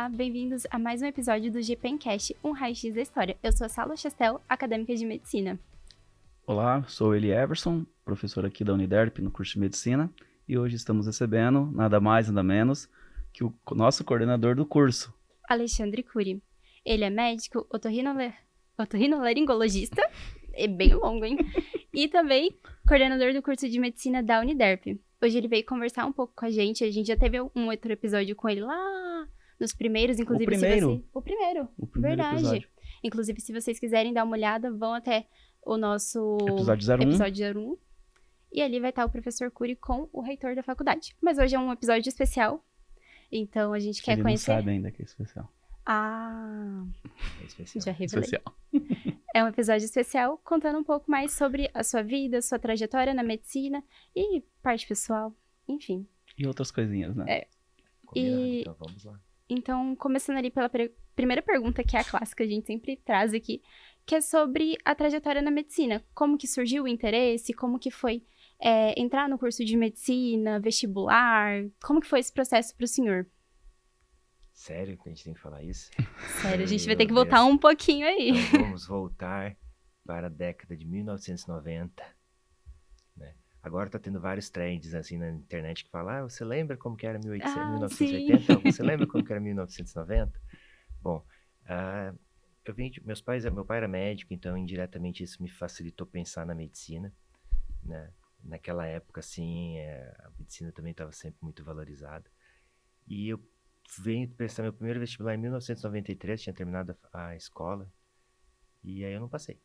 Olá, bem-vindos a mais um episódio do GPEncast, um raio-x da história. Eu sou a Sala Chastel, acadêmica de medicina. Olá, sou Eli Everson, professor aqui da Uniderp no curso de medicina, e hoje estamos recebendo nada mais, nada menos que o nosso coordenador do curso. Alexandre Cury. Ele é médico, otorrinolaringologista, é bem longo, hein? E também coordenador do curso de medicina da Uniderp. Hoje ele veio conversar um pouco com a gente já teve um outro episódio com ele lá nos primeiros, inclusive O primeiro verdade. episódio. Inclusive, se vocês quiserem dar uma olhada, vão até o nosso Episódio 01. episódio 01. E ali vai estar o professor Cury com o reitor da faculdade. Mas hoje é um episódio especial, então a gente quer Ele conhecer... não sabe ainda que é especial. Ah, É especial. já revelei. Especial. É um episódio especial contando um pouco mais sobre a sua vida, sua trajetória na medicina e parte pessoal, enfim. E outras coisinhas, né? Combinado, E- então vamos lá. Então, começando ali pela primeira pergunta, que é a clássica, a gente sempre traz aqui, que é sobre a trajetória na medicina. Como que surgiu o interesse? Como que foi entrar no curso de medicina, vestibular? Como que foi esse processo para o senhor? Sério que a gente tem que falar isso? Sério, a gente vai Meu ter que voltar Deus. um pouquinho aí. Então vamos voltar para a década de 1990. Né? Agora tá tendo vários trends assim na internet que falam, você lembra como que era 1980? sim. Você lembra como que era 1990? Bom, meu pai era médico, então indiretamente isso me facilitou pensar na medicina, né? Naquela época, assim, a medicina também estava sempre muito valorizada. E eu venho prestar meu primeiro vestibular em 1993, tinha terminado a escola, e aí eu não passei.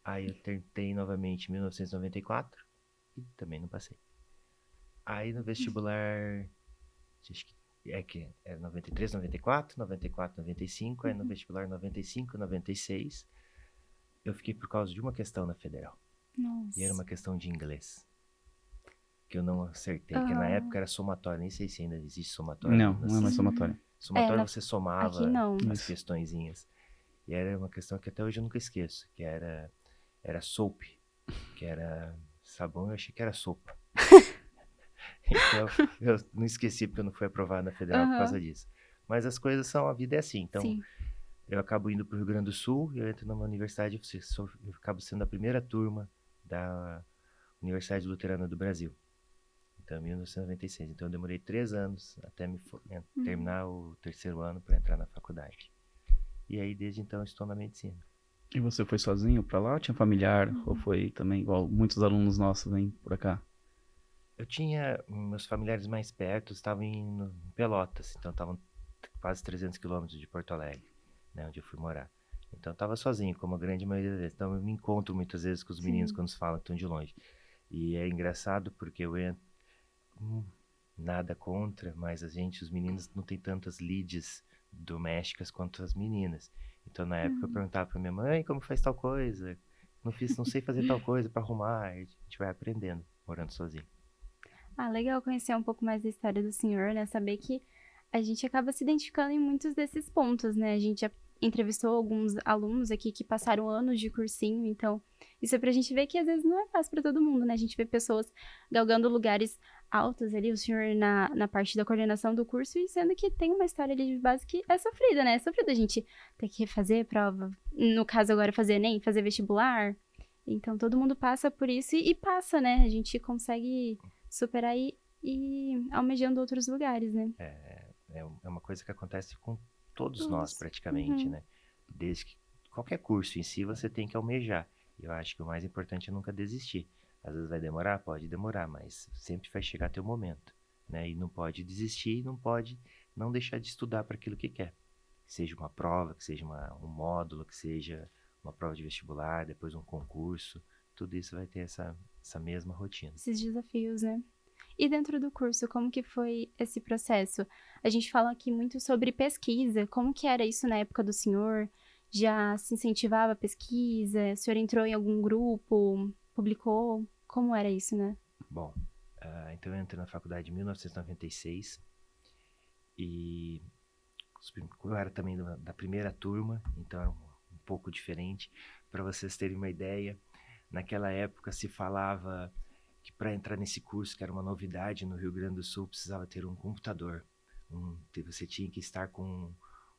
Aí eu tentei novamente em 1994 e também não passei. Aí no vestibular, acho que era 93, 94, 94, 95, aí no vestibular 95, 96, eu fiquei por causa de uma questão na federal. Nossa. E era uma questão de inglês. Que eu não acertei, que na época era somatório, nem sei se ainda existe somatório. Não é mais somatório. Somatório você somava aqui não. as Isso. questõezinhas. E era uma questão que até hoje eu nunca esqueço, que era soap, que era sabão, eu achei que era sopa. Então, eu não esqueci porque eu não fui aprovado na federal por causa disso. Mas as coisas são, a vida é assim. Então, Sim. eu acabo indo para o Rio Grande do Sul, eu entro numa universidade, eu acabo sendo a primeira turma da Universidade Luterana do Brasil. Então, 1996. Então, eu demorei 3 anos até terminar o terceiro ano para entrar na faculdade. E aí, desde então, eu estou na medicina. E você foi sozinho pra lá? Ou tinha familiar? Ou foi também igual muitos alunos nossos vêm por cá? Eu tinha meus familiares mais perto, estavam em Pelotas, então estavam quase 300 quilômetros de Porto Alegre, né, onde eu fui morar. Então, eu estava sozinho, como a grande maioria das vezes. Então, eu me encontro muitas vezes com os meninos quando se falam que estão de longe. E é engraçado porque eu entro, nada contra, mas os meninos não têm tantas lides domésticas quanto as meninas. Então, na época, eu perguntava pra minha mãe como faz tal coisa, não sei fazer tal coisa pra arrumar. A gente vai aprendendo, morando sozinho. Ah, legal conhecer um pouco mais da história do senhor, né? Saber que a gente acaba se identificando em muitos desses pontos, né? A gente já entrevistou alguns alunos aqui que passaram anos de cursinho, então isso é pra gente ver que às vezes não é fácil pra todo mundo, né? A gente vê pessoas galgando lugares altos ali, o senhor na parte da coordenação do curso, e sendo que tem uma história ali de base que é sofrida, né? É sofrida a gente ter que refazer prova, no caso agora fazer ENEM, fazer vestibular. Então todo mundo passa por isso e passa, né? A gente consegue superar e almejando outros lugares, né? É uma coisa que acontece com todos nós, praticamente, Uhum. né? Desde que qualquer curso em si você tem que almejar. Eu acho que o mais importante é nunca desistir. Às vezes vai demorar? Pode demorar, mas sempre vai chegar teu momento, né? E não pode desistir, não pode não deixar de estudar para aquilo que quer. Que seja uma prova, que seja um módulo, que seja uma prova de vestibular, depois um concurso. Tudo isso vai ter essa mesma rotina. Esses desafios, né? E dentro do curso, como que foi esse processo? A gente fala aqui muito sobre pesquisa. Como que era isso na época do senhor? Já se incentivava a pesquisa? O senhor entrou em algum grupo? Publicou? Como era isso, né? Bom, então eu entrei na faculdade em 1996 e eu era também da primeira turma, então era um pouco diferente. Para vocês terem uma ideia, naquela época se falava que para entrar nesse curso, que era uma novidade no Rio Grande do Sul, precisava ter um computador você tinha que estar com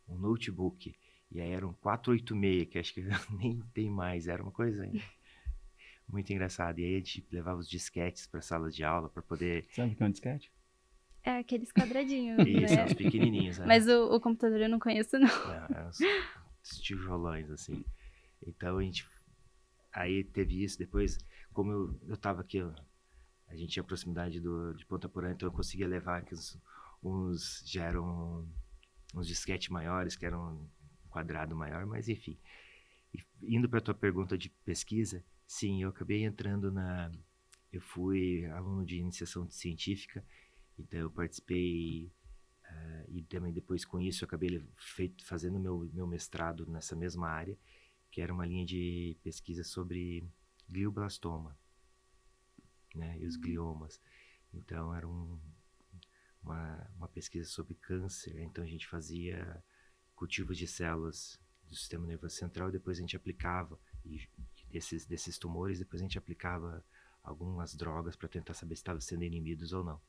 um notebook. E aí era um 486, que acho que nem tem mais. Era uma coisa muito engraçada. E aí a gente levava os disquetes para salas de aula para poder... Sabe o que é um disquete? É aqueles quadradinhos, Isso, né? os pequenininhos. Né? Mas o computador eu não conheço, não. Eram os tijolões, assim. Então, aí teve isso. Depois, como eu tava aqui, a gente tinha proximidade de Ponta Porã, então eu conseguia levar aqui já eram uns disquetes maiores, que eram um quadrado maior, mas enfim. Indo para a tua pergunta de pesquisa, sim, eu acabei entrando eu fui aluno de iniciação científica, então eu participei, e também depois com isso eu acabei fazendo meu mestrado nessa mesma área, que era uma linha de pesquisa sobre glioblastoma, né, e os gliomas. Então era uma pesquisa sobre câncer, então a gente fazia cultivos de células do sistema nervoso central e depois a gente aplicava, e desses tumores, depois a gente aplicava algumas drogas para tentar saber se estavam sendo inibidos ou não.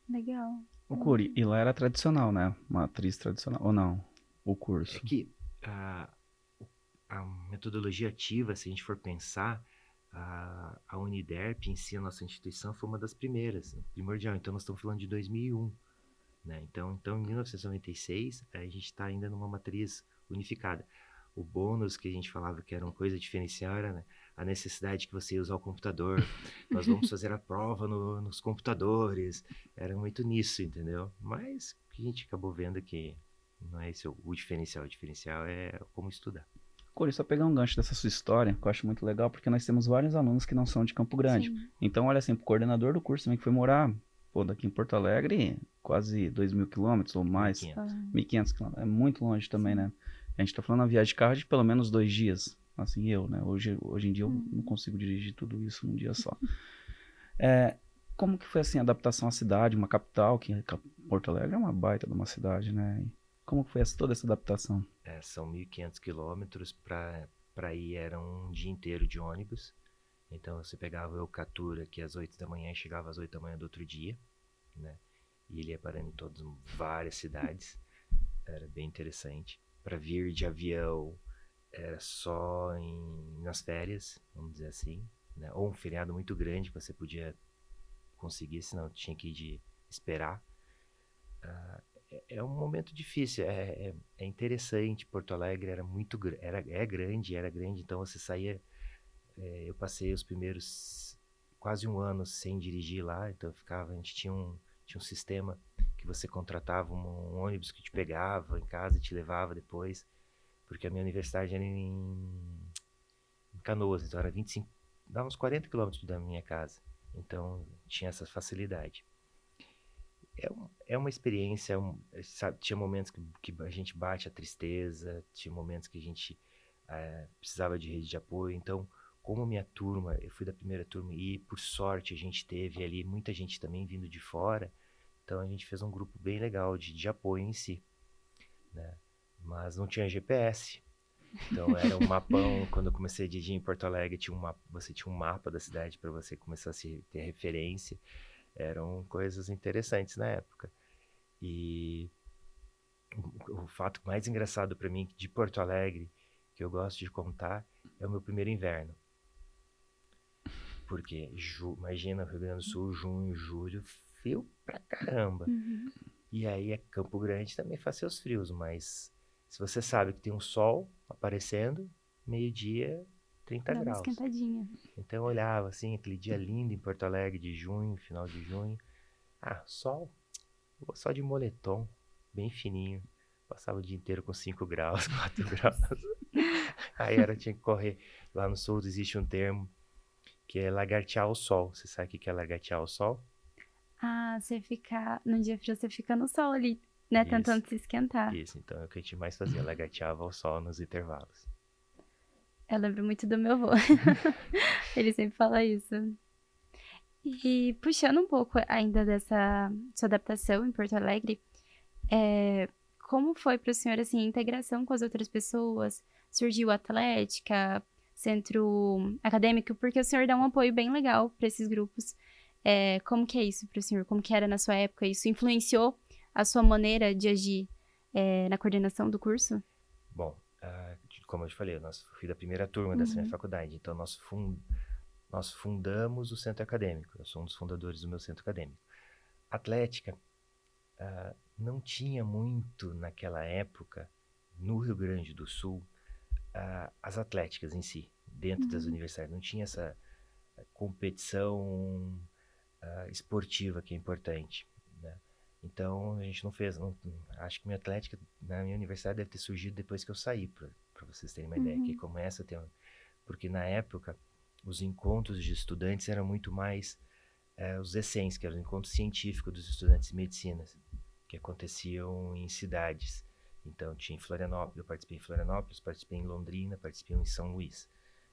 Legal. O Curi, e lá era tradicional, né? Matriz tradicional, ou não? O curso. É que a metodologia ativa, se a gente for pensar, a Uniderp em si, a nossa instituição, foi uma das primeiras, primordial. Então nós estamos falando de 2001, né? Então em 1996 a gente está ainda numa matriz unificada. O bônus que a gente falava que era uma coisa diferencial era, né, a necessidade que você ia usar o computador. Nós vamos fazer a prova nos computadores. Era muito nisso, entendeu? Mas a gente acabou vendo que não é esse o diferencial. O diferencial é como estudar. Curi, só pegar um gancho dessa sua história, que eu acho muito legal, porque nós temos vários alunos que não são de Campo Grande. Sim. Então, olha assim, o coordenador do curso também que foi morar, daqui em Porto Alegre, quase 2.000 quilômetros ou mais. 1.500 quilômetros. É muito longe também, né? A gente tá falando uma viagem de carro de pelo menos 2 dias. Assim, né? Hoje em dia eu não consigo dirigir tudo isso num dia só. Como que foi, assim, a adaptação à cidade, uma capital, que Porto Alegre é uma baita de uma cidade, né? E como que foi toda essa adaptação? São 1.500 quilômetros, para ir era um dia inteiro de ônibus. Então você pegava o Eucatura aqui às 8 da manhã e chegava às 8 da manhã do outro dia, né? E ele ia parando em várias cidades. Era bem interessante. Para vir de avião era só nas férias, vamos dizer assim, né? Ou um feriado muito grande que você podia conseguir, senão tinha que esperar. É um momento difícil, é interessante. Porto Alegre era grande, então você saía. Eu passei os primeiros quase um ano sem dirigir lá, então a gente tinha um sistema que você contratava um ônibus que te pegava em casa e te levava depois, porque a minha universidade era em Canoas, então era 25, dava uns 40 quilômetros da minha casa, então tinha essa facilidade. É uma experiência, sabe, tinha momentos que a gente bate a tristeza, tinha momentos que a gente precisava de rede de apoio. Então, como minha turma, eu fui da primeira turma e por sorte a gente teve ali muita gente também vindo de fora, então a gente fez um grupo bem legal de apoio em si, né? Mas não tinha GPS, então era um mapão. Quando eu comecei a dirigir em Porto Alegre, você tinha um mapa da cidade para você começar a ter referência. Eram coisas interessantes na época. E o fato mais engraçado para mim de Porto Alegre, que eu gosto de contar, é o meu primeiro inverno. Porque, imagina, Rio Grande do Sul, junho, julho, frio pra caramba. E aí Campo Grande também faz seus frios, mas se você sabe que tem um sol aparecendo, meio-dia, 30 Dá uma graus. esquentadinha. Então eu olhava assim, aquele dia lindo em Porto Alegre de junho, final de junho. Sol, vou só de moletom, bem fininho. Passava o dia inteiro com 5 graus, 4 graus. Aí tinha que correr. Lá no sul existe um termo que é lagartear ao sol. Você sabe o que é lagartear ao sol? Você fica, no dia frio você fica no sol ali, né, Isso. tentando se esquentar. Isso, então é o que a gente mais fazia, lagarteava ao sol nos intervalos. Eu lembro muito do meu avô. Ele sempre fala isso. E puxando um pouco ainda dessa sua adaptação em Porto Alegre, como foi para o senhor, assim, a integração com as outras pessoas? Surgiu a Atlética, centro acadêmico, porque o senhor dá um apoio bem legal para esses grupos. Como que é isso para o senhor? Como que era na sua época? Isso influenciou a sua maneira de agir na coordenação do curso? Bom, como eu te falei, eu fui da primeira turma dessa minha faculdade, então nós fundamos o centro acadêmico, eu sou um dos fundadores do meu centro acadêmico. Atlética, não tinha muito naquela época, no Rio Grande do Sul, as atléticas em si, dentro das universidades, não tinha essa competição esportiva que é importante, né? Então a gente não fez, acho que minha atlética na minha universidade deve ter surgido depois que eu saí, para vocês terem uma ideia, que começa a ter, porque na época os encontros de estudantes eram muito mais os ECENS, que eram os encontros científicos dos estudantes de medicina, que aconteciam em cidades. Então tinha em Florianópolis, eu participei em Florianópolis, participei em Londrina, participei em São Luís.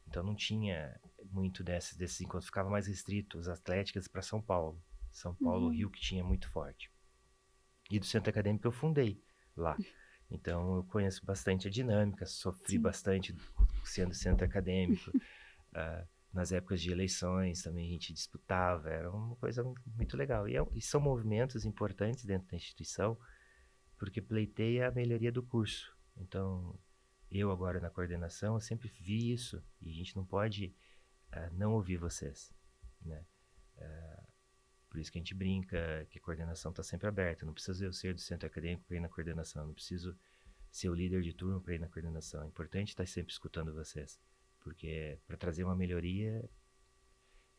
Então não tinha muito desses encontros, ficava mais restrito as atléticas para São Paulo. São Paulo, Rio, que tinha muito forte. E do centro acadêmico eu fundei lá. Então eu conheço bastante a dinâmica, sofri bastante sendo centro acadêmico. Nas épocas de eleições também a gente disputava, era uma coisa muito legal. E são movimentos importantes dentro da instituição, porque pleiteia a melhoria do curso. Então, eu agora na coordenação, eu sempre vi isso, e a gente não pode não ouvir vocês, né? Por isso que a gente brinca que a coordenação está sempre aberta. Não preciso eu ser do centro acadêmico para ir na coordenação, não preciso ser o líder de turma para ir na coordenação. É importante estar sempre escutando vocês, porque para trazer uma melhoria,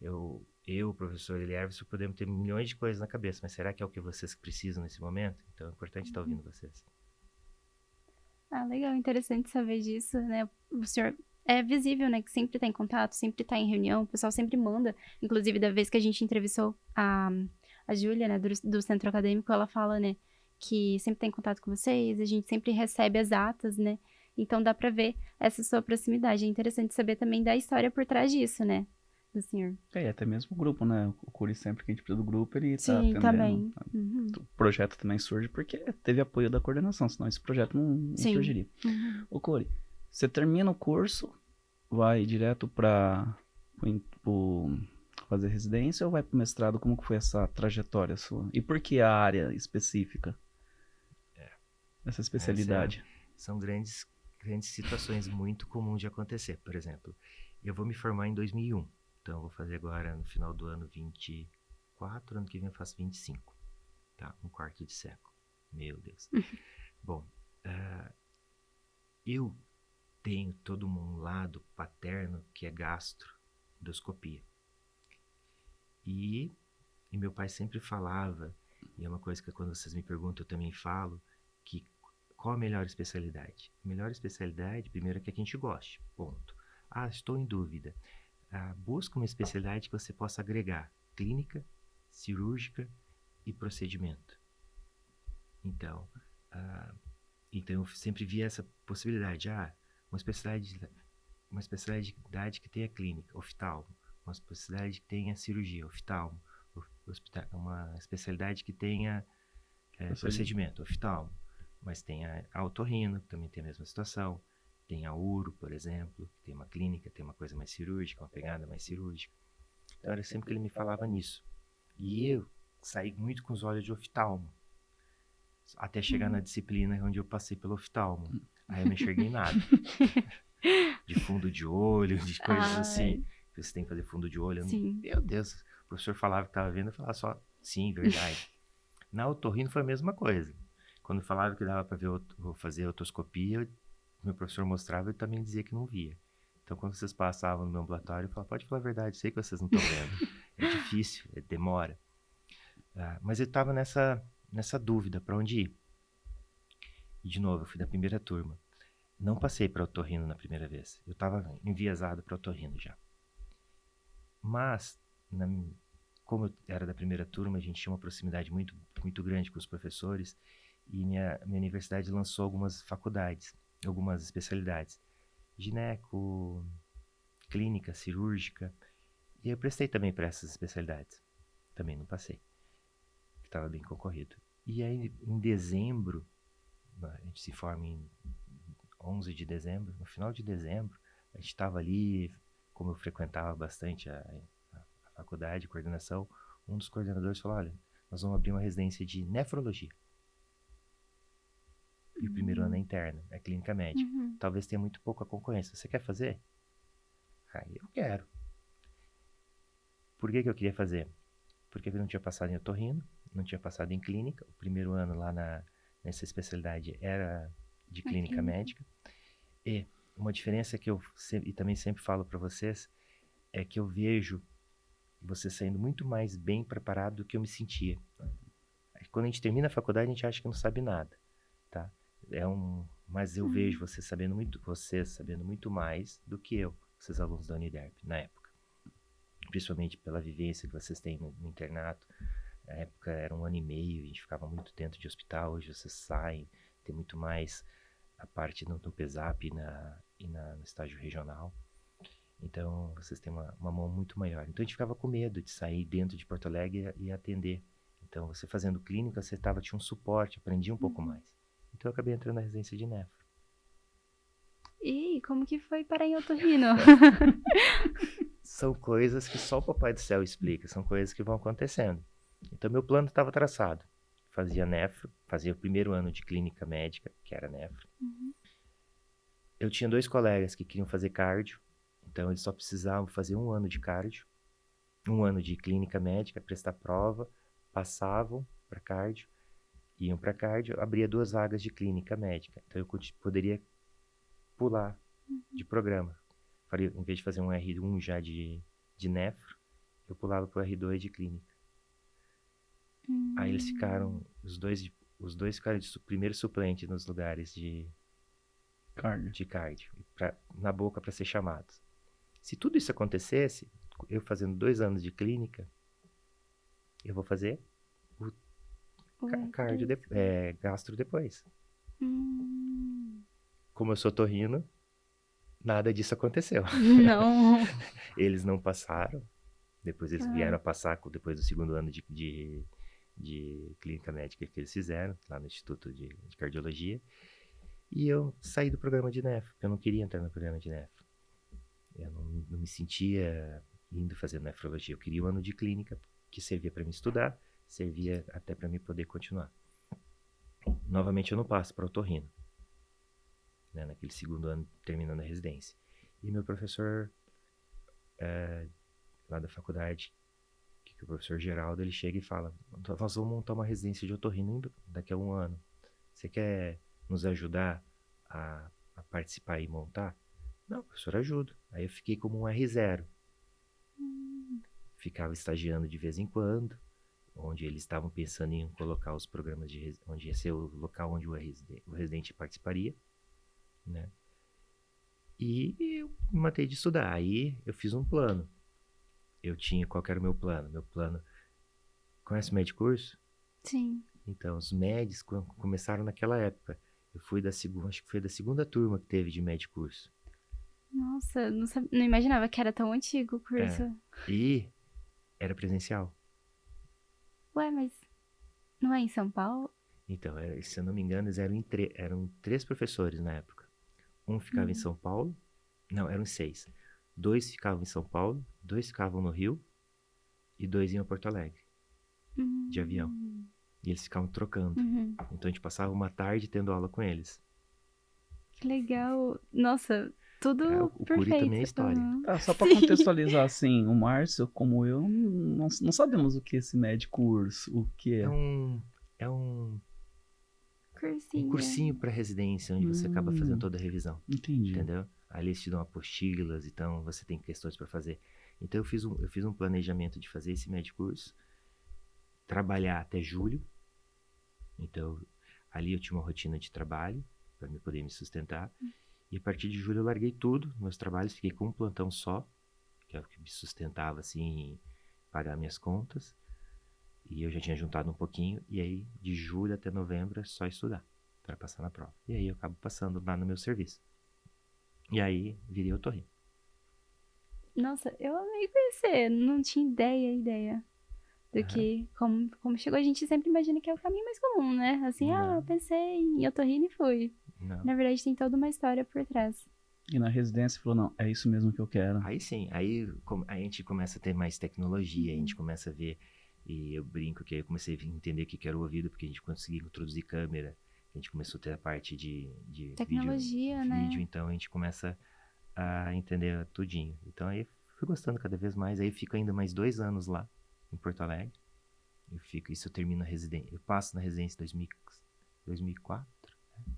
o professor Elierves, podemos ter milhões de coisas na cabeça, mas será que é o que vocês precisam nesse momento? Então é importante estar ouvindo vocês. Legal, interessante saber disso, né? O senhor é visível, né, que sempre tá em contato, sempre tá em reunião, o pessoal sempre manda. Inclusive, da vez que a gente entrevistou a Júlia, né, do Centro Acadêmico, ela fala, né, que sempre tá em contato com vocês, a gente sempre recebe as atas, né? Então dá pra ver essa sua proximidade. É interessante saber também da história por trás disso, né, do senhor. Até mesmo o grupo, né? O Curi, sempre que a gente precisa do grupo, ele tá Sim, atendendo. também. O projeto também surge porque teve apoio da coordenação, senão esse projeto não surgiria. Ô, Curi, você termina o curso, vai direto para fazer residência ou vai para o mestrado? Como que foi essa trajetória sua? E por que a área específica? Essa especialidade? São grandes situações muito comuns de acontecer. Por exemplo, eu vou me formar em 2001. Então, eu vou fazer agora, no final do ano, 24. Ano que vem eu faço 25. Tá? Um quarto de século. Meu Deus. Bom, eu tenho todo um lado paterno que é gastroendoscopia. E meu pai sempre falava, e é uma coisa que quando vocês me perguntam eu também falo, que qual a melhor especialidade? A melhor especialidade, primeiro, é que a gente goste, ponto. Estou em dúvida. Busca uma especialidade que você possa agregar clínica, cirúrgica e procedimento. Então eu sempre via essa possibilidade. Uma especialidade que tenha clínica, oftalmo. Uma especialidade que tenha cirurgia, oftalmo. Uma especialidade que tenha procedimento, oftalmo. Mas tem a otorrino, que também tem a mesma situação. Tem a uro, por exemplo, que tem uma clínica, tem uma coisa mais cirúrgica, uma pegada mais cirúrgica. Então era sempre que ele me falava nisso. E eu saí muito com os olhos de oftalmo. Até chegar na disciplina onde eu passei pelo oftalmo. Aí eu não enxerguei nada. De fundo de olho, de coisas assim. Você tem que fazer fundo de olho. Meu Deus, o professor falava que estava vendo, eu falava só, sim, verdade. Na otorrino foi a mesma coisa. Quando falava que dava para fazer otoscopia, meu professor mostrava e também dizia que não via. Então, quando vocês passavam no meu ambulatório, eu falava, pode falar a verdade, sei que vocês não estão vendo. É difícil, demora. Mas eu estava nessa dúvida, para onde ir? E, de novo, eu fui da primeira turma. Não passei para otorrino na primeira vez. Eu estava enviesado para otorrino já. Mas, como eu era da primeira turma, a gente tinha uma proximidade muito, muito grande com os professores e minha universidade lançou algumas faculdades, algumas especialidades. Gineco, clínica, cirúrgica. E eu prestei também para essas especialidades. Também não passei. Estava bem concorrido. E aí, em dezembro, a gente se forma em 11 de dezembro, no final de dezembro, a gente estava ali, como eu frequentava bastante a faculdade, coordenação, um dos coordenadores falou, olha, nós vamos abrir uma residência de nefrologia. E o primeiro ano é interno, é clínica médica. Talvez tenha muito pouca concorrência. Você quer fazer? Aí eu quero. Por que eu queria fazer? Porque eu não tinha passado em otorrino, não tinha passado em clínica. O primeiro ano lá nessa especialidade era de clínica médica. E uma diferença que eu e também sempre falo para vocês é que eu vejo você saindo muito mais bem preparado do que eu me sentia. Quando a gente termina a faculdade, a gente acha que não sabe nada, tá? Mas eu vejo vocês sabendo muito mais do que eu, esses alunos da Uniderp, na época. Principalmente pela vivência que vocês têm no internato. Na época era 1 ano e meio, a gente ficava muito dentro de hospital. Hoje vocês saem, tem muito mais a parte no PESAP e no estágio regional. Então, vocês têm uma mão muito maior. Então, a gente ficava com medo de sair dentro de Porto Alegre e atender. Então, você fazendo clínica, você tinha um suporte, aprendia um pouco mais. Então, eu acabei entrando na residência de nefro. E como que foi parar em otorrino? São coisas que só o Papai do Céu explica. São coisas que vão acontecendo. Então, meu plano estava traçado. Fazia nefro, fazia o primeiro ano de clínica médica, que era nefro. Eu tinha 2 colegas que queriam fazer cardio. Então, eles só precisavam fazer 1 ano de cardio, 1 ano de clínica médica, prestar prova, passavam para cardio, iam para cardio, abria 2 vagas de clínica médica. Então, eu poderia pular de programa. Em vez de fazer um R1 já de nefro, eu pulava para o R2 de clínica. Aí eles ficaram, os dois ficaram de primeiro suplente nos lugares de cardio na boca para ser chamados. Se tudo isso acontecesse, eu fazendo 2 anos de clínica, eu vou fazer o gastro depois. Como eu sou otorrino, nada disso aconteceu. Não. Eles não passaram. Depois eles vieram a passar depois do 2º ano de clínica médica que eles fizeram, lá no Instituto de Cardiologia. E eu saí do programa de nefro, porque eu não queria entrar no programa de nefro. Eu não me sentia indo fazer nefrologia. Eu queria 1 ano de clínica, que servia para me estudar, servia até para me poder continuar. Novamente eu não passo para otorrino, né, naquele 2º ano, terminando a residência. E meu professor, lá da faculdade, que é o professor Geraldo, ele chega e fala: nós vamos montar uma residência de otorrino daqui a 1 ano. Você quer nos ajudar a participar e montar? Não, professor, ajudo. Aí eu fiquei como um R0. Ficava estagiando de vez em quando, onde eles estavam pensando em colocar os programas onde ia ser o local onde o residente participaria, né? E eu me matei de estudar. Aí eu fiz um plano. Qual que era o meu plano? Meu plano... Conhece o Medicurso? Sim. Então, os MEDs começaram naquela época. Eu fui acho que foi da 2ª turma que teve de Medicurso. Nossa, não imaginava que era tão antigo o curso. E era presencial. Ué, mas não é em São Paulo? Então, se eu não me engano, eram 3 professores na época. Um ficava em São Paulo. Não, eram 6. 2 ficavam em São Paulo, 2 ficavam no Rio e 2 iam a Porto Alegre, de avião. E eles ficavam trocando. Então a gente passava uma tarde tendo aula com eles. Que legal. Nossa, tudo o perfeito. Curi também é história. Só para contextualizar, assim, o Márcio, como eu, não sabemos o que é esse Medicurso, o que é. É um cursinho. Um cursinho para residência, onde você acaba fazendo toda a revisão. Entendi. Entendeu? Ali eles te dão apostilas, então você tem questões para fazer. Então eu fiz um planejamento de fazer esse Medicurso, trabalhar até julho. Então ali eu tinha uma rotina de trabalho para me poder me sustentar. E a partir de julho eu larguei tudo, meus trabalhos, fiquei com um plantão só, que é o que me sustentava assim, pagar minhas contas. E eu já tinha juntado um pouquinho, e aí de julho até novembro é só estudar para passar na prova. E aí eu acabo passando lá no meu serviço. E aí virei otorrino. Nossa, eu amei conhecer, não tinha ideia do que, como chegou. A gente sempre imagina que é o caminho mais comum, né? Assim, eu pensei em otorrino e fui. Não. Na verdade tem toda uma história por trás. E na residência falou, não, é isso mesmo que eu quero. Aí sim, aí a gente começa a ter mais tecnologia, a gente começa a ver, e eu brinco que aí eu comecei a entender o que era o ouvido, porque a gente conseguia introduzir câmera, A gente começou a ter a parte de tecnologia, né? vídeo, então a gente começa a entender tudinho. Então aí fui gostando cada vez mais, aí fico ainda mais 2 anos lá, em Porto Alegre. Isso eu termino a residência, eu passo na residência em 2004, né?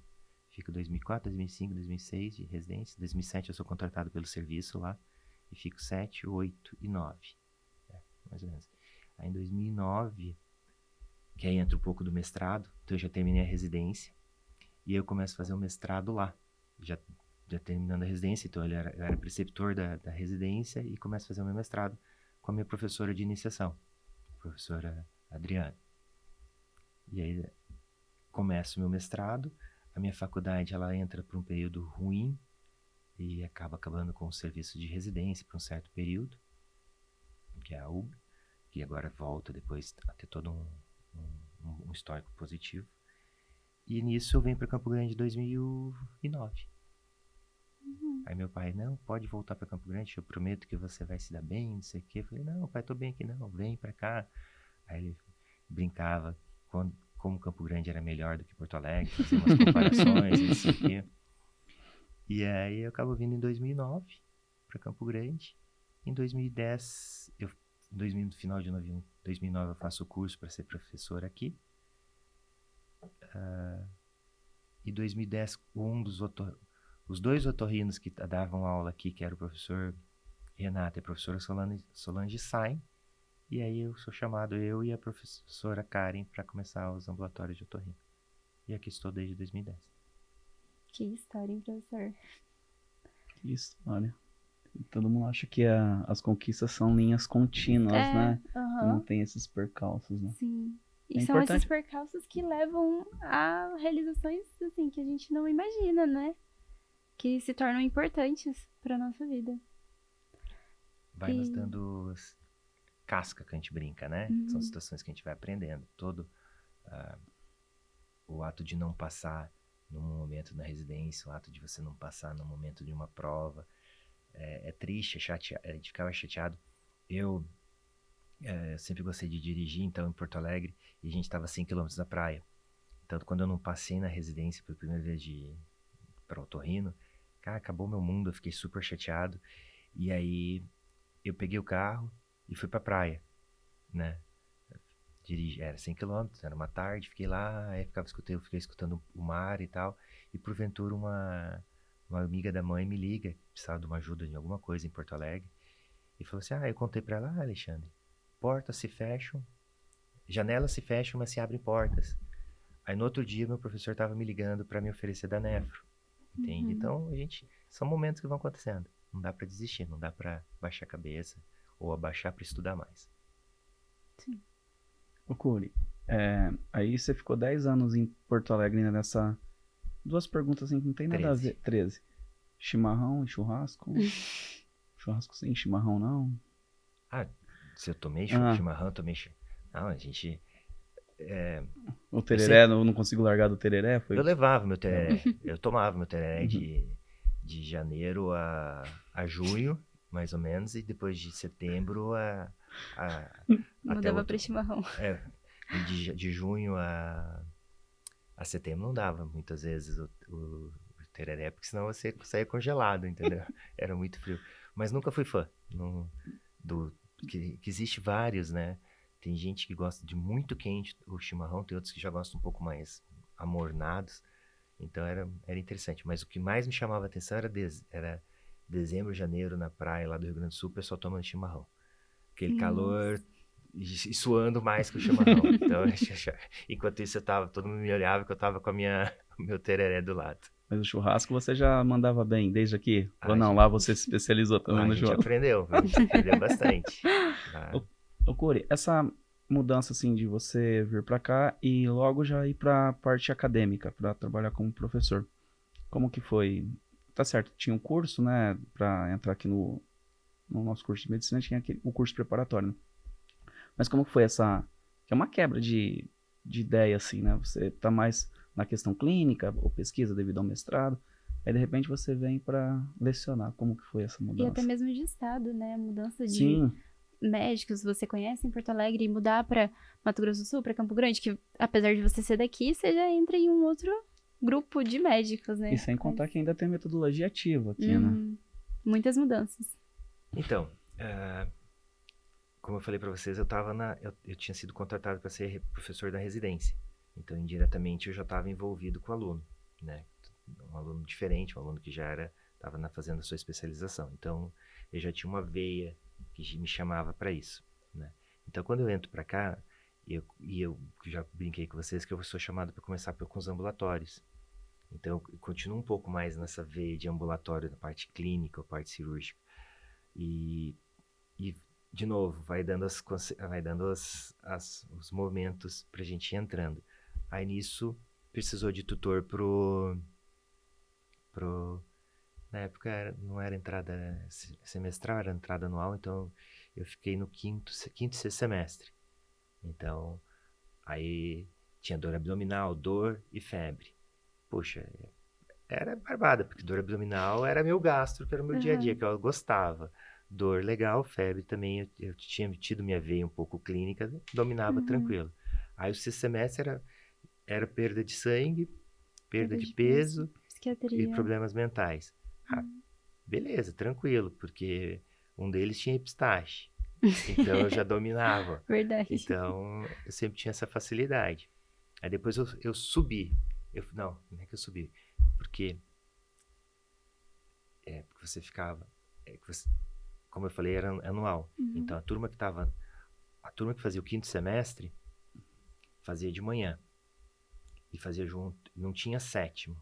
Fico 2004, 2005, 2006 de residência. 2007 eu sou contratado pelo serviço lá, e fico 7, 8 e 9, né? Mais ou menos. Aí em 2009, que aí entra um pouco do mestrado, então eu já terminei a residência, e eu começo a fazer o mestrado lá, já terminando a residência, então eu era preceptor da residência, e começo a fazer o meu mestrado com a minha professora de iniciação, a professora Adriana. E aí começo o meu mestrado, a minha faculdade ela entra para um período ruim, e acaba acabando com o serviço de residência por um certo período, que é a UB, que agora volta depois a ter todo um histórico positivo. E nisso eu venho para Campo Grande em 2009. Aí meu pai, não, pode voltar para Campo Grande, eu prometo que você vai se dar bem, não sei o quê. Eu falei, não, pai, tô bem aqui não, vem para cá. Aí ele brincava como Campo Grande era melhor do que Porto Alegre, fazia umas comparações, não sei o quê. E aí eu acabo vindo em 2009 para Campo Grande. Em 2010, no final de 2009 eu faço o curso para ser professor aqui. Em 2010, os 2 otorrinos que davam aula aqui, que era o professor Renato e a professora Solange, saem. E aí eu sou chamado, eu e a professora Karen, para começar os ambulatórios de otorrino. E aqui estou desde 2010. Que história, hein, professor? Que história. Todo mundo acha que as conquistas são linhas contínuas, né? Não tem esses percalços, né? Sim. E são esses percalços que levam a realizações, assim, que a gente não imagina, né? Que se tornam importantes para nossa vida. Vai nos dando casca que a gente brinca, né? São situações que a gente vai aprendendo. Todo o ato de não passar num momento na residência, o ato de você não passar no momento de uma prova, é triste, a gente ficava chateado. Eu sempre gostei de dirigir, então em Porto Alegre, e a gente estava a 100 km da praia. Então quando eu não passei na residência pela primeira vez para otorrino, cara, acabou meu mundo, eu fiquei super chateado. E aí eu peguei o carro e fui pra praia, né? Era 100 km, era uma tarde, fiquei lá, aí fiquei escutando o mar e tal. E porventura uma amiga da mãe me liga, precisava de uma ajuda em alguma coisa em Porto Alegre. E falou assim, eu contei pra ela, Alexandre, portas se fecham, janelas se fecham, mas se abrem portas. Aí no outro dia meu professor estava me ligando para me oferecer da nefro, entende? Então são momentos que vão acontecendo. Não dá para desistir, não dá para baixar a cabeça ou abaixar para estudar mais. Sim. Ô Curi, aí você ficou 10 anos em Porto Alegre, né, nessa... 2 perguntas assim que não tem nada a ver. 13. Chimarrão e churrasco? Churrasco sem chimarrão, não? Se eu tomei chimarrão, tomei... Não, a gente... O tereré, não consigo largar do tereré? Eu levava meu tereré. Eu tomava meu tereré de janeiro a junho, mais ou menos, e depois de setembro mudava para chimarrão. De junho a setembro não dava muitas vezes o tereré, porque senão você saía congelado, entendeu? Era muito frio. Mas nunca fui fã. Que existe vários, né? Tem gente que gosta de muito quente o chimarrão, tem outros que já gostam um pouco mais amornados. Então era interessante. Mas o que mais me chamava a atenção era dezembro, janeiro, na praia lá do Rio Grande do Sul, o pessoal tomando chimarrão. Aquele calor e suando mais que o chimarrão. Então, enquanto isso todo mundo me olhava que eu tava com o meu tereré do lado. Mas o churrasco você já mandava bem desde aqui? Ou não? Lá você se especializou também no churrasco? A gente aprendeu bastante. Ô Curi, essa mudança assim de você vir pra cá e logo já ir pra parte acadêmica, pra trabalhar como professor, como que foi? Tá certo, tinha um curso, né, pra entrar aqui no nosso curso de medicina, tinha o curso preparatório, né? Mas como que foi que é uma quebra de ideia, assim, né? Você tá mais na questão clínica ou pesquisa devido ao mestrado, aí de repente você vem pra lecionar. Como que foi essa mudança? E até mesmo de estado, né? Mudança de... Sim. Médicos, você conhece em Porto Alegre, e mudar para Mato Grosso do Sul, para Campo Grande, que apesar de você ser daqui, você já entra em um outro grupo de médicos, né? E sem contar que ainda tem metodologia ativa aqui, né? Muitas mudanças. Então, como eu falei para vocês, eu tinha sido contratado para ser professor da residência. Então, indiretamente, eu já estava envolvido com o aluno, né? Um aluno diferente, um aluno que já estava fazendo a sua especialização. Então, eu já tinha uma veia que me chamava para isso, né? Então, quando eu entro para cá, eu já brinquei com vocês que eu sou chamado para começar com os ambulatórios. Então, eu continuo um pouco mais nessa veia de ambulatório, na parte clínica, a parte cirúrgica. E de novo, vai dando os momentos pra gente ir entrando. Aí nisso, precisou de tutor na época não era entrada semestral, era entrada anual, então eu fiquei no quinto e sexto semestre. Então, aí tinha dor abdominal, dor e febre. Poxa, era barbada, porque dor abdominal era meu gastro, que era o meu dia a dia, que eu gostava. Dor legal, febre também, eu tinha tido minha veia um pouco clínica, dominava tranquilo. Aí o sexto semestre era perda de sangue, perda de peso e problemas mentais. Beleza, tranquilo, porque um deles tinha epistaxe, então eu já dominava. Verdade. Então eu sempre tinha essa facilidade. Aí depois eu subi. Não é que eu subi, porque você ficava... como eu falei, era anual. Então, a turma que fazia o quinto semestre, fazia de manhã. E fazia junto, não tinha sétimo.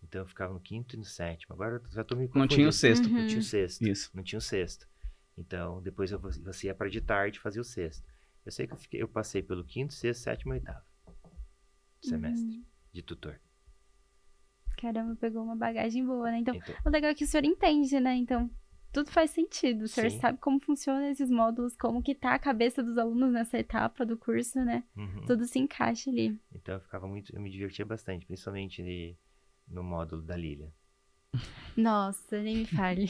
Então, eu ficava no quinto e no sétimo. Agora, eu já estou me confundindo. Não tinha o sexto. Não tinha o sexto. Isso. Não tinha o sexto. Então, depois você ia para de tarde fazer o sexto. Eu sei que eu passei pelo quinto, sexto, sétimo e oitavo semestre de tutor. Caramba, pegou uma bagagem boa, né? Então, o legal é que o senhor entende, né? Então, tudo faz sentido. O senhor sabe como funcionam esses módulos, como que tá a cabeça dos alunos nessa etapa do curso, né? Tudo se encaixa ali. Então, eu me divertia bastante, principalmente no módulo da Lilian. Nossa, nem me fale.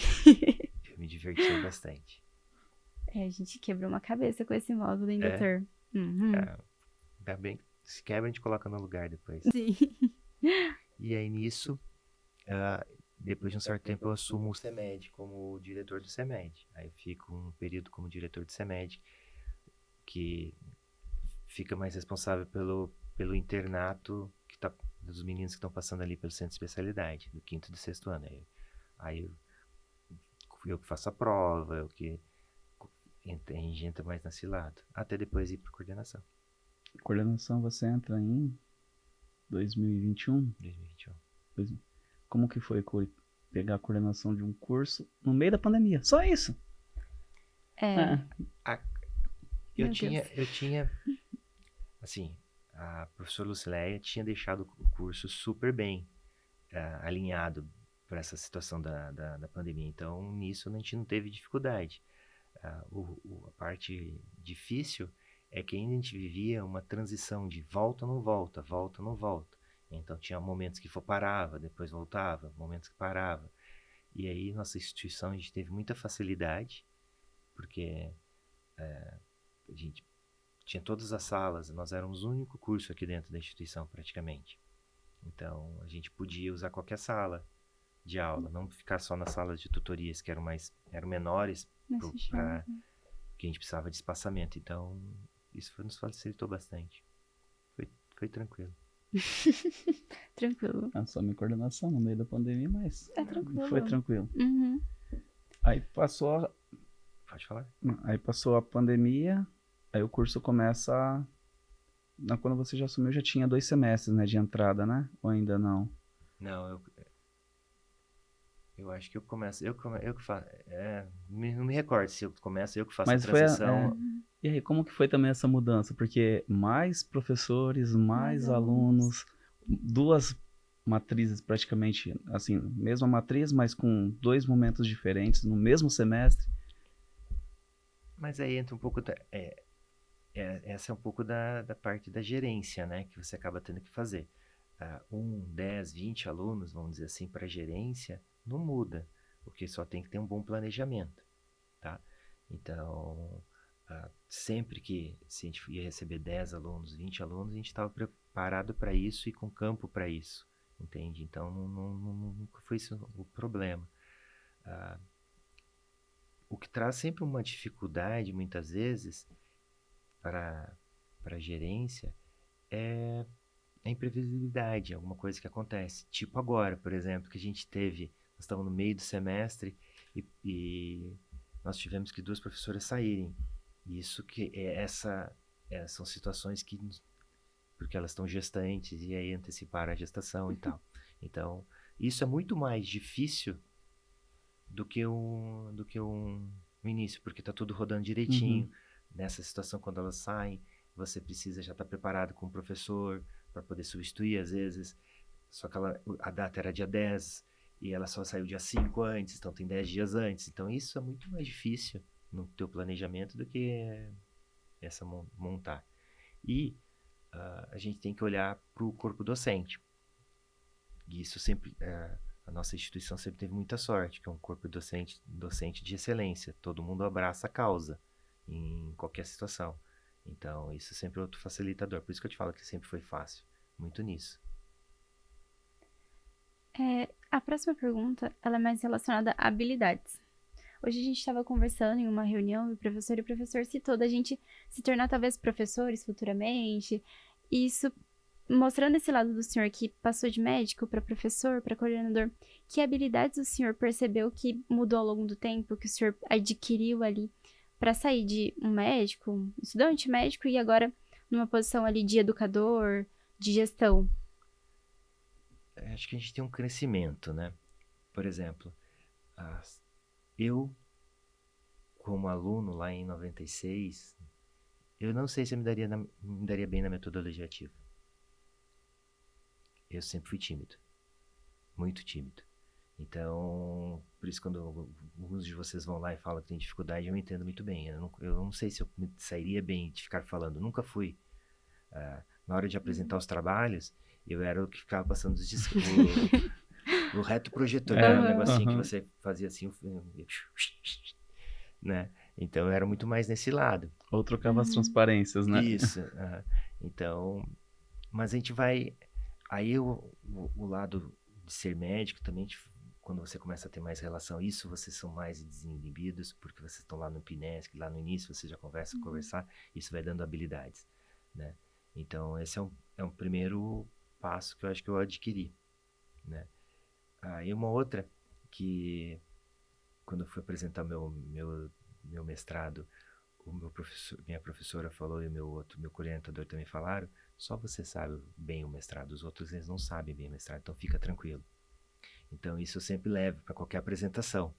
Eu me divertia bastante. A gente quebrou uma cabeça com esse módulo, hein, doutor? Ainda bem que se quebra, a gente coloca no lugar depois. Sim. E aí, nisso, depois de um certo tempo, eu assumo o CEMED como diretor do CEMED. Aí eu fico um período como diretor do CEMED, que fica mais responsável pelo internato dos meninos que estão passando ali pelo centro de especialidade, do quinto e do sexto ano. Aí eu que faço a prova, eu que a gente entra mais nesse lado, até depois ir para coordenação. Coordenação você entra em 2021? 2021. Como que foi pegar a coordenação de um curso no meio da pandemia? Só isso? Eu tinha, assim, a professora Lucileia tinha deixado o curso super bem alinhado para essa situação da pandemia. Então, nisso a gente não teve dificuldade. A parte difícil é que ainda a gente vivia uma transição de volta, não volta, volta, não volta. Então, tinha momentos que parava, depois voltava, momentos que parava. E aí, nossa instituição, a gente teve muita facilidade, porque a gente tinha todas as salas, nós éramos o único curso aqui dentro da instituição, praticamente. Então, a gente podia usar qualquer sala de aula, não ficar só nas salas de tutorias, que eram menores, que a gente precisava de espaçamento. Então, isso nos facilitou bastante. Foi tranquilo. Tranquilo. Só minha coordenação no meio da pandemia, mas tranquilo. Foi tranquilo. Uhum. Aí passou... Pode falar? Aí passou a pandemia, aí o curso começa... Quando você já assumiu, já tinha 2 semestres, né, de entrada, né? Ou ainda não? Não, eu acho que eu começo... Eu que faço... não me recordo se eu começo, eu que faço a transição. E aí, como que foi também essa mudança? Porque mais professores, mais alunos, 2 matrizes praticamente, assim, mesma matriz, mas com 2 momentos diferentes no mesmo semestre. Mas aí entra um pouco... essa é um pouco da parte da gerência, né? Que você acaba tendo que fazer. 10, 20 alunos, vamos dizer assim, para gerência, não muda. Porque só tem que ter um bom planejamento, tá? Então... sempre que se a gente ia receber 10 alunos, 20 alunos, a gente estava preparado para isso e com campo para isso, entende? Então, nunca foi isso o problema. O que traz sempre uma dificuldade, muitas vezes, para a gerência é a imprevisibilidade, alguma coisa que acontece. Tipo agora, por exemplo, que a gente teve, nós estamos no meio do semestre e nós tivemos que 2 professoras saírem. Isso que são situações que, porque elas estão gestantes e aí anteciparam a gestação e tal. Então, isso é muito mais difícil do que um início, porque está tudo rodando direitinho. Nessa situação, quando elas saem, você precisa já estar preparado com o professor para poder substituir, às vezes. Só que a data era dia 10 e ela só saiu dia 5 antes, então tem 10 dias antes. Então, isso é muito mais difícil no teu planejamento do que essa montar. E a gente tem que olhar para o corpo docente. E isso sempre, a nossa instituição sempre teve muita sorte, que é um corpo docente de excelência. Todo mundo abraça a causa em qualquer situação. Então, isso sempre é outro facilitador. Por isso que eu te falo que sempre foi fácil. Muito nisso. A próxima pergunta, ela é mais relacionada a habilidades. Hoje a gente estava conversando em uma reunião e o professor citou da gente se tornar talvez professores futuramente. E isso, mostrando esse lado do senhor que passou de médico para professor, para coordenador, que habilidades o senhor percebeu que mudou ao longo do tempo, que o senhor adquiriu ali para sair de um médico, um estudante médico e agora numa posição ali de educador, de gestão? Acho que a gente tem um crescimento, né? Por exemplo, eu, como aluno lá em 96, eu não sei se eu me daria bem na metodologia ativa. Eu sempre fui tímido. Muito tímido. Então, por isso quando alguns de vocês vão lá e falam que tem dificuldade, eu entendo muito bem. Eu não sei se eu me sairia bem de ficar falando. Nunca fui. Na hora de apresentar os trabalhos, eu era o que ficava passando os discos. O reto projetor, que era um negocinho que você fazia assim, né? Então, eu era muito mais nesse lado. Ou trocava as transparências, né? Isso. Então, mas a gente vai... Aí, o lado de ser médico também, quando você começa a ter mais relação, isso vocês são mais desinibidos, porque vocês estão lá no PNESC, lá no início você já conversar, isso vai dando habilidades, né? Então, esse é um primeiro passo que eu acho que eu adquiri, né? E uma outra que, quando eu fui apresentar meu mestrado, minha professora falou e meu coordenador também falaram, só você sabe bem o mestrado, os outros eles não sabem bem o mestrado, então fica tranquilo. Então isso eu sempre levo para qualquer apresentação,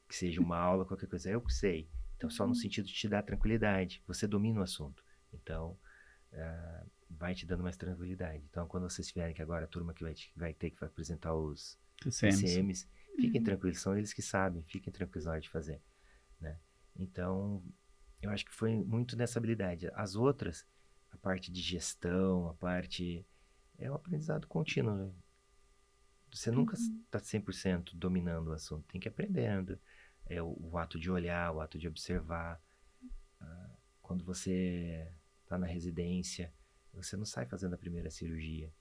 que seja uma aula, qualquer coisa, eu que sei. Então só no sentido de te dar tranquilidade, você domina o assunto, então vai te dando mais tranquilidade. Então quando vocês tiverem que agora a turma que vai ter que apresentar os TCMs, fiquem tranquilos, são eles que sabem, fiquem tranquilos na hora de fazer, né? Então eu acho que foi muito nessa habilidade. As outras, a parte de gestão, a parte... É um aprendizado contínuo, né? Você nunca está 100% dominando o assunto. Tem que ir aprendendo. O ato de olhar, o ato de observar. Quando você está na residência, você não sai fazendo a primeira cirurgia.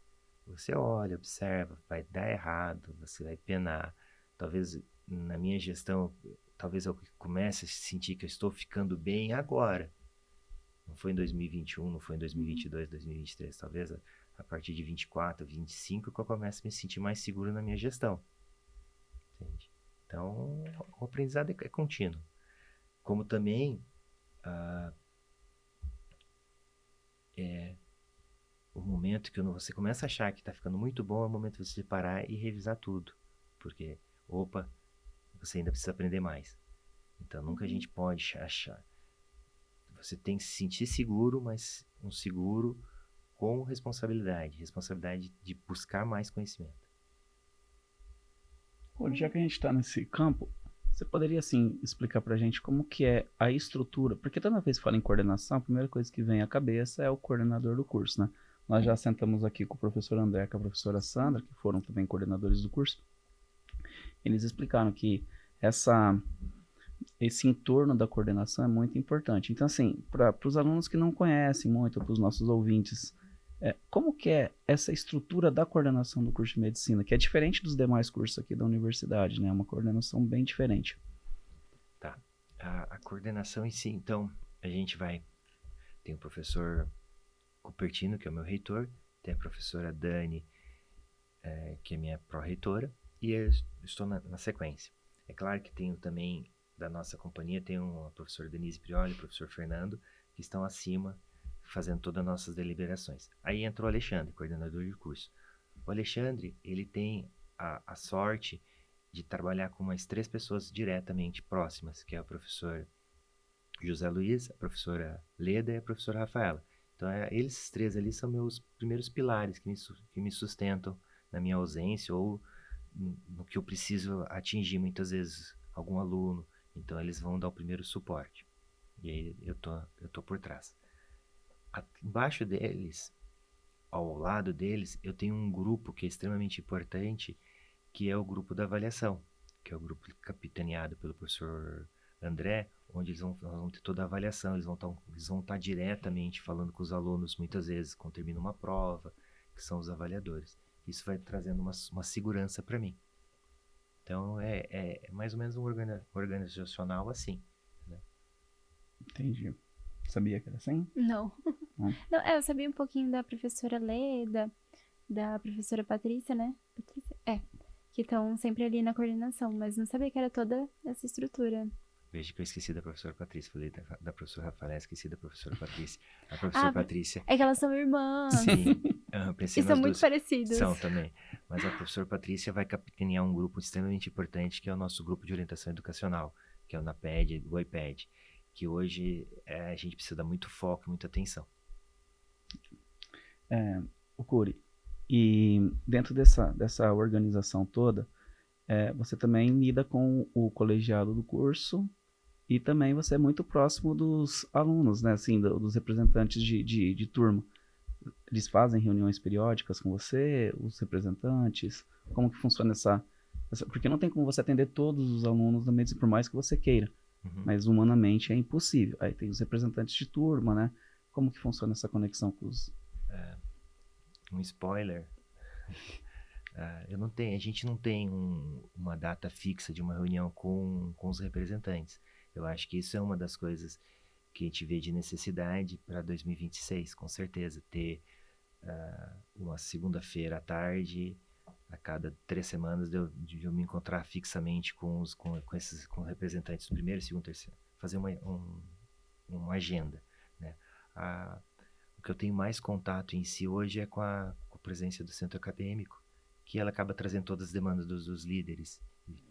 Você olha, observa, vai dar errado, você vai penar. Talvez na minha gestão... Talvez eu comece a sentir que eu estou ficando bem agora. Não foi em 2021, não foi em 2022, 2023. Talvez a partir de 24, 25 que eu comece a me sentir mais seguro na minha gestão. Entende? Então, o aprendizado é contínuo. Como também o momento que você começa a achar que está ficando muito bom, é o momento de você parar e revisar tudo. Porque, você ainda precisa aprender mais. Então, nunca a gente pode achar. Você tem que se sentir seguro, mas um seguro com responsabilidade. Responsabilidade de buscar mais conhecimento. Já que a gente está nesse campo, você poderia, assim, explicar pra gente como que é a estrutura? Porque toda vez que fala em coordenação, a primeira coisa que vem à cabeça é o coordenador do curso, né? Nós já sentamos aqui com o professor André, com a professora Sandra, que foram também coordenadores do curso. Eles explicaram que esse entorno da coordenação é muito importante. Então, assim, para os alunos que não conhecem muito, para os nossos ouvintes, como que é essa estrutura da coordenação do curso de medicina, que é diferente dos demais cursos aqui da universidade, né? É uma coordenação bem diferente. Tá. A coordenação em si, então, a gente tem o professor Cupertino, que é o meu reitor, tem a professora Dani, que é minha pró-reitora, e eu estou na sequência. É claro que tenho também, da nossa companhia, tem a professora Denise Prioli e o professor Fernando, que estão acima, fazendo todas as nossas deliberações. Aí entrou o Alexandre, coordenador de curso. O Alexandre, ele tem a sorte de trabalhar com umas 3 pessoas diretamente próximas, que é o professor José Luiz, a professora Leda e a professora Rafaela. Então, eles 3 ali são meus primeiros pilares que me sustentam na minha ausência ou no que eu preciso atingir, muitas vezes, algum aluno. Então, eles vão dar o primeiro suporte. E aí, eu tô por trás. Embaixo deles, ao lado deles, eu tenho um grupo que é extremamente importante, que é o grupo da avaliação, que é o grupo capitaneado pelo professor André, onde eles vão ter toda a avaliação, eles vão estar diretamente falando com os alunos, muitas vezes, quando termina uma prova, que são os avaliadores. Isso vai trazendo uma segurança para mim. Então, é mais ou menos um organizacional assim, né? Entendi. Sabia que era assim? Não. Não, eu sabia um pouquinho da professora Leda, da professora Patrícia, né? Patrícia? Que estão sempre ali na coordenação, mas não sabia que era toda essa estrutura. Veja que eu esqueci da professora Patrícia, falei da professora Rafael, esqueci da professora Patrícia. A professora Patrícia... É que elas são irmãs. Sim, pensei e são muito parecidas. São também. Mas a professora Patrícia vai capitanear um grupo extremamente importante, que é o nosso grupo de orientação educacional, que é o NAPED, o IPED, que hoje a gente precisa dar muito foco, muita atenção. O Curi, e dentro dessa organização toda, você também lida com o colegiado do curso e também você é muito próximo dos alunos, né? Assim, dos representantes de turma. Eles fazem reuniões periódicas com você, os representantes? Como que funciona porque não tem como você atender todos os alunos da medicina, por mais que você queira. Uhum. Mas humanamente é impossível. Aí tem os representantes de turma, né? Como que funciona essa conexão com os... Um spoiler. A gente não tem uma data fixa de uma reunião com os representantes. Eu acho que isso é uma das coisas que a gente vê de necessidade para 2026, com certeza. Ter uma segunda-feira à tarde, a cada 3 semanas, de eu me encontrar fixamente com os representantes do primeiro, segundo, terceiro. Fazer uma agenda, né? O que eu tenho mais contato em si hoje é com a presença do centro acadêmico, que ela acaba trazendo todas as demandas dos líderes.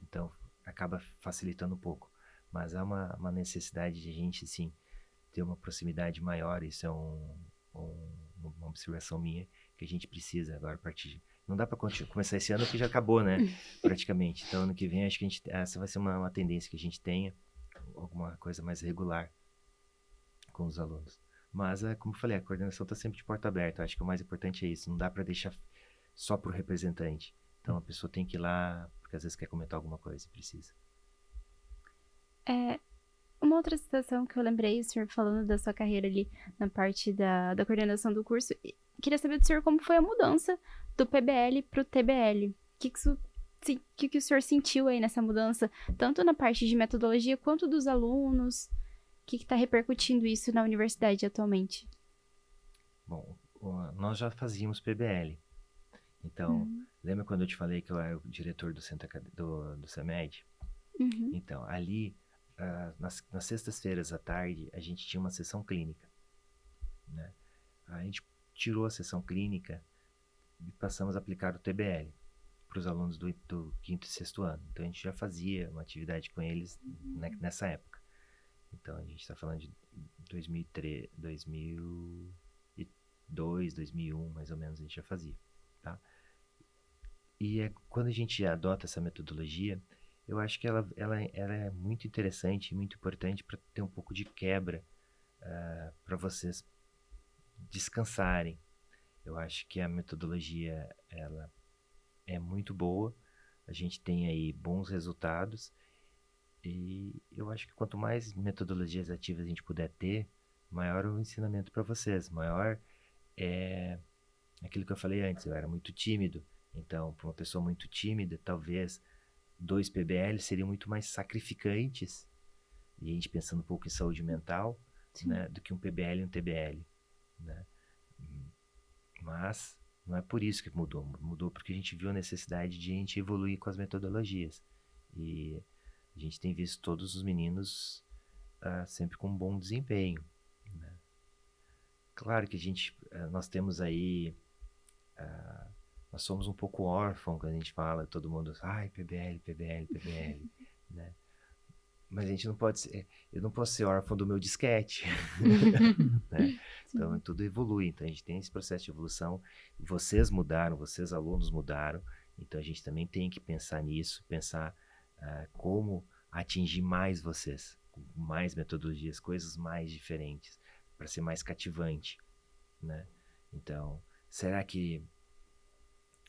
Então, acaba facilitando um pouco. Mas há uma necessidade de a gente, sim, ter uma proximidade maior. Isso é uma observação minha, que a gente precisa agora a partir. Não dá para começar esse ano, que já acabou, né? Praticamente. Então, ano que vem, acho que essa vai ser uma tendência que a gente tenha, alguma coisa mais regular com os alunos. Mas, como eu falei, a coordenação está sempre de porta aberta. Acho que o mais importante é isso. Não dá para deixar só para o representante. Então, a pessoa tem que ir lá, porque às vezes quer comentar alguma coisa e precisa. Uma outra situação que eu lembrei, o senhor falando da sua carreira ali na parte da coordenação do curso, queria saber do senhor como foi a mudança do PBL para o TBL. O que o senhor sentiu aí nessa mudança, tanto na parte de metodologia quanto dos alunos? O que está repercutindo isso na universidade atualmente? Bom, nós já fazíamos PBL. Então, lembra quando eu te falei que eu era o diretor do CEMED? Uhum. Então, ali, nas sextas-feiras à tarde, a gente tinha uma sessão clínica, né? A gente tirou a sessão clínica e passamos a aplicar o TBL para os alunos do 5º e 6º ano. Então, a gente já fazia uma atividade com eles nessa época. Então, a gente está falando de 2003, 2002, 2001, mais ou menos, a gente já fazia, tá? E quando a gente adota essa metodologia, eu acho que ela é muito interessante e muito importante para ter um pouco de quebra, para vocês descansarem. Eu acho que a metodologia ela é muito boa, a gente tem aí bons resultados E eu acho que quanto mais metodologias ativas a gente puder ter, maior o ensinamento para vocês, maior é aquilo que eu falei antes, eu era muito tímido. Então, para uma pessoa muito tímida, talvez 2 PBL seriam muito mais sacrificantes, e a gente pensando um pouco em saúde mental, né, do que um PBL e um TBL, né? Mas não é por isso que mudou. Mudou porque a gente viu a necessidade de a gente evoluir com as metodologias. E a gente tem visto todos os meninos sempre com um bom desempenho, né? Claro que nós temos aí, nós somos um pouco órfãos quando a gente fala, todo mundo, ai, PBL, PBL, PBL, né? Mas a gente não pode ser, eu não posso ser órfão do meu disquete, né? Então tudo evolui, então a gente tem esse processo de evolução, vocês mudaram, vocês alunos mudaram, então a gente também tem que pensar nisso, pensar como atingir mais vocês, com mais metodologias, coisas mais diferentes, para ser mais cativante, né? Então, será que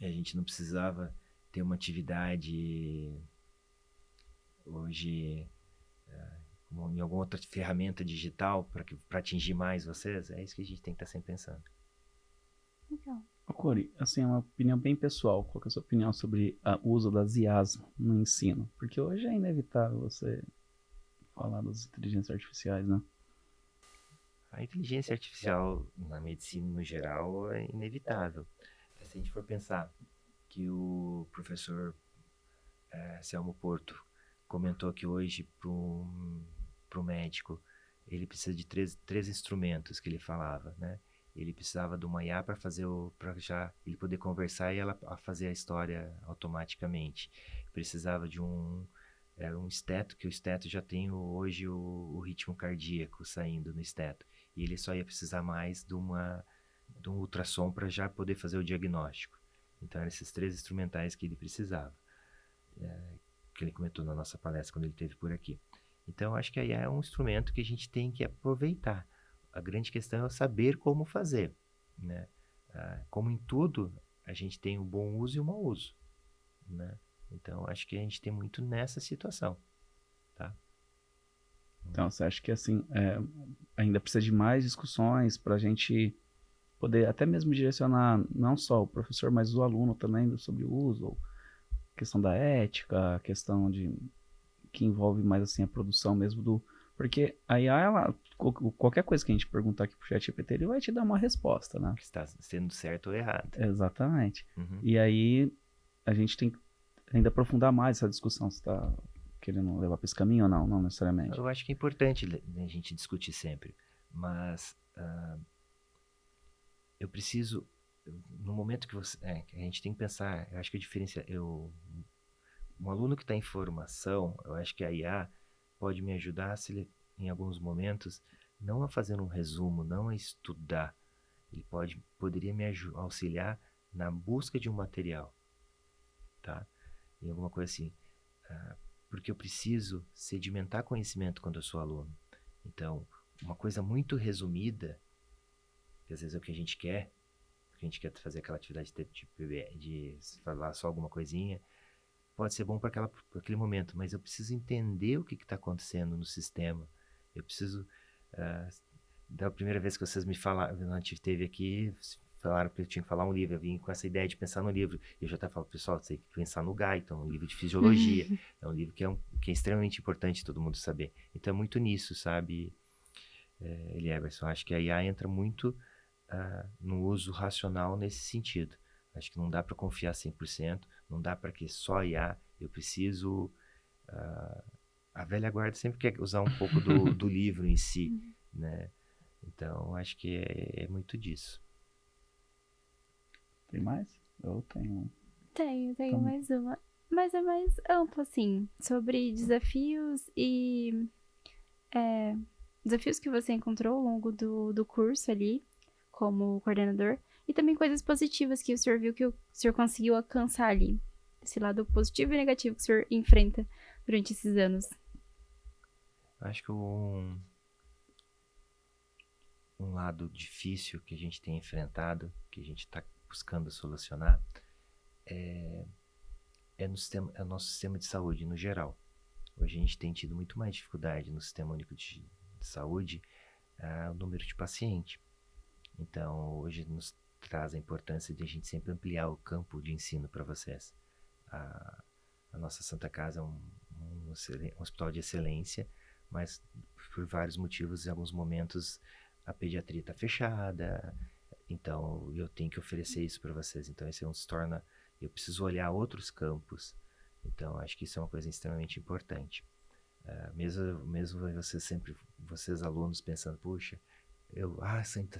a gente não precisava ter uma atividade hoje em alguma outra ferramenta digital para atingir mais vocês? É isso que a gente tem que estar sempre pensando. Legal. Cori, assim, é uma opinião bem pessoal. Qual que é a sua opinião sobre o uso das IAs no ensino? Porque hoje é inevitável você falar das inteligências artificiais, né? A inteligência artificial na medicina no geral é inevitável. Se a gente for pensar que o professor Selmo Porto comentou que hoje para o médico ele precisa de três instrumentos que ele falava, né? Ele precisava de uma IA para já ele poder conversar e ela fazer a história automaticamente. Precisava de um esteto, que o esteto já tem hoje o ritmo cardíaco saindo no esteto. E ele só ia precisar mais de um ultrassom para já poder fazer o diagnóstico. Então eram esses 3 instrumentais que ele precisava, que ele comentou na nossa palestra quando ele esteve por aqui. Então acho que a IA é um instrumento que a gente tem que aproveitar. A grande questão é saber como fazer, né? Como em tudo, a gente tem o bom uso e o mau uso, né? Então, acho que a gente tem muito nessa situação, tá? Então, você acha que, assim, ainda precisa de mais discussões para a gente poder até mesmo direcionar não só o professor, mas o aluno também sobre o uso, questão da ética, a questão que envolve mais, assim, a produção mesmo Porque a IA, qualquer coisa que a gente perguntar aqui pro ChatGPT, ele vai te dar uma resposta, né? Que está sendo certo ou errado. Exatamente. Uhum. E aí, a gente tem que ainda aprofundar mais essa discussão. Você está querendo levar para esse caminho ou não? Não necessariamente. Eu acho que é importante a gente discutir sempre. Mas eu preciso... No momento que a gente tem que pensar... Eu acho que a diferença... Um aluno que está em formação, eu acho que a IA pode me ajudar em alguns momentos, não a fazer um resumo, não a estudar. Ele poderia me auxiliar na busca de um material, tá? Em alguma coisa assim. Porque eu preciso sedimentar conhecimento quando eu sou aluno. Então, uma coisa muito resumida, que às vezes é o que a gente quer fazer aquela atividade de falar só alguma coisinha, pode ser bom para aquele momento, mas eu preciso entender o que está acontecendo no sistema. Eu preciso... da primeira vez que vocês me falaram, a gente esteve aqui, falaram que eu tinha que falar um livro, eu vim com essa ideia de pensar no livro. Eu já estava falando, pessoal, você tem que pensar no Guyton, um livro de fisiologia. É um livro que é extremamente importante todo mundo saber. Então é muito nisso, sabe, Elieberson? Acho que a IA entra muito no uso racional nesse sentido. Acho que não dá para confiar 100%, não dá para que só IA, eu preciso... a velha guarda sempre quer usar um pouco do livro em si, né? Então, acho que é muito disso. Tem mais? Eu tenho. Tenho Então... mais uma. Mas é mais amplo, assim, sobre desafios e... desafios que você encontrou ao longo do curso ali, como coordenador, e também coisas positivas que o senhor viu que o senhor conseguiu alcançar ali. Esse lado positivo e negativo que o senhor enfrenta durante esses anos. Acho que um lado difícil que a gente tem enfrentado, que a gente está buscando solucionar, é o nosso sistema de saúde no geral, Hoje a gente tem tido muito mais dificuldade no Sistema Único de Saúde, o número de paciente. Então, hoje nos traz a importância de a gente sempre ampliar o campo de ensino para vocês. A nossa Santa Casa é um hospital de excelência, mas por vários motivos, em alguns momentos, a pediatria está fechada, então eu tenho que oferecer isso para vocês. Então, isso se torna... Eu preciso olhar outros campos. Então, acho que isso é uma coisa extremamente importante. Mesmo vocês alunos pensando, puxa, Santa.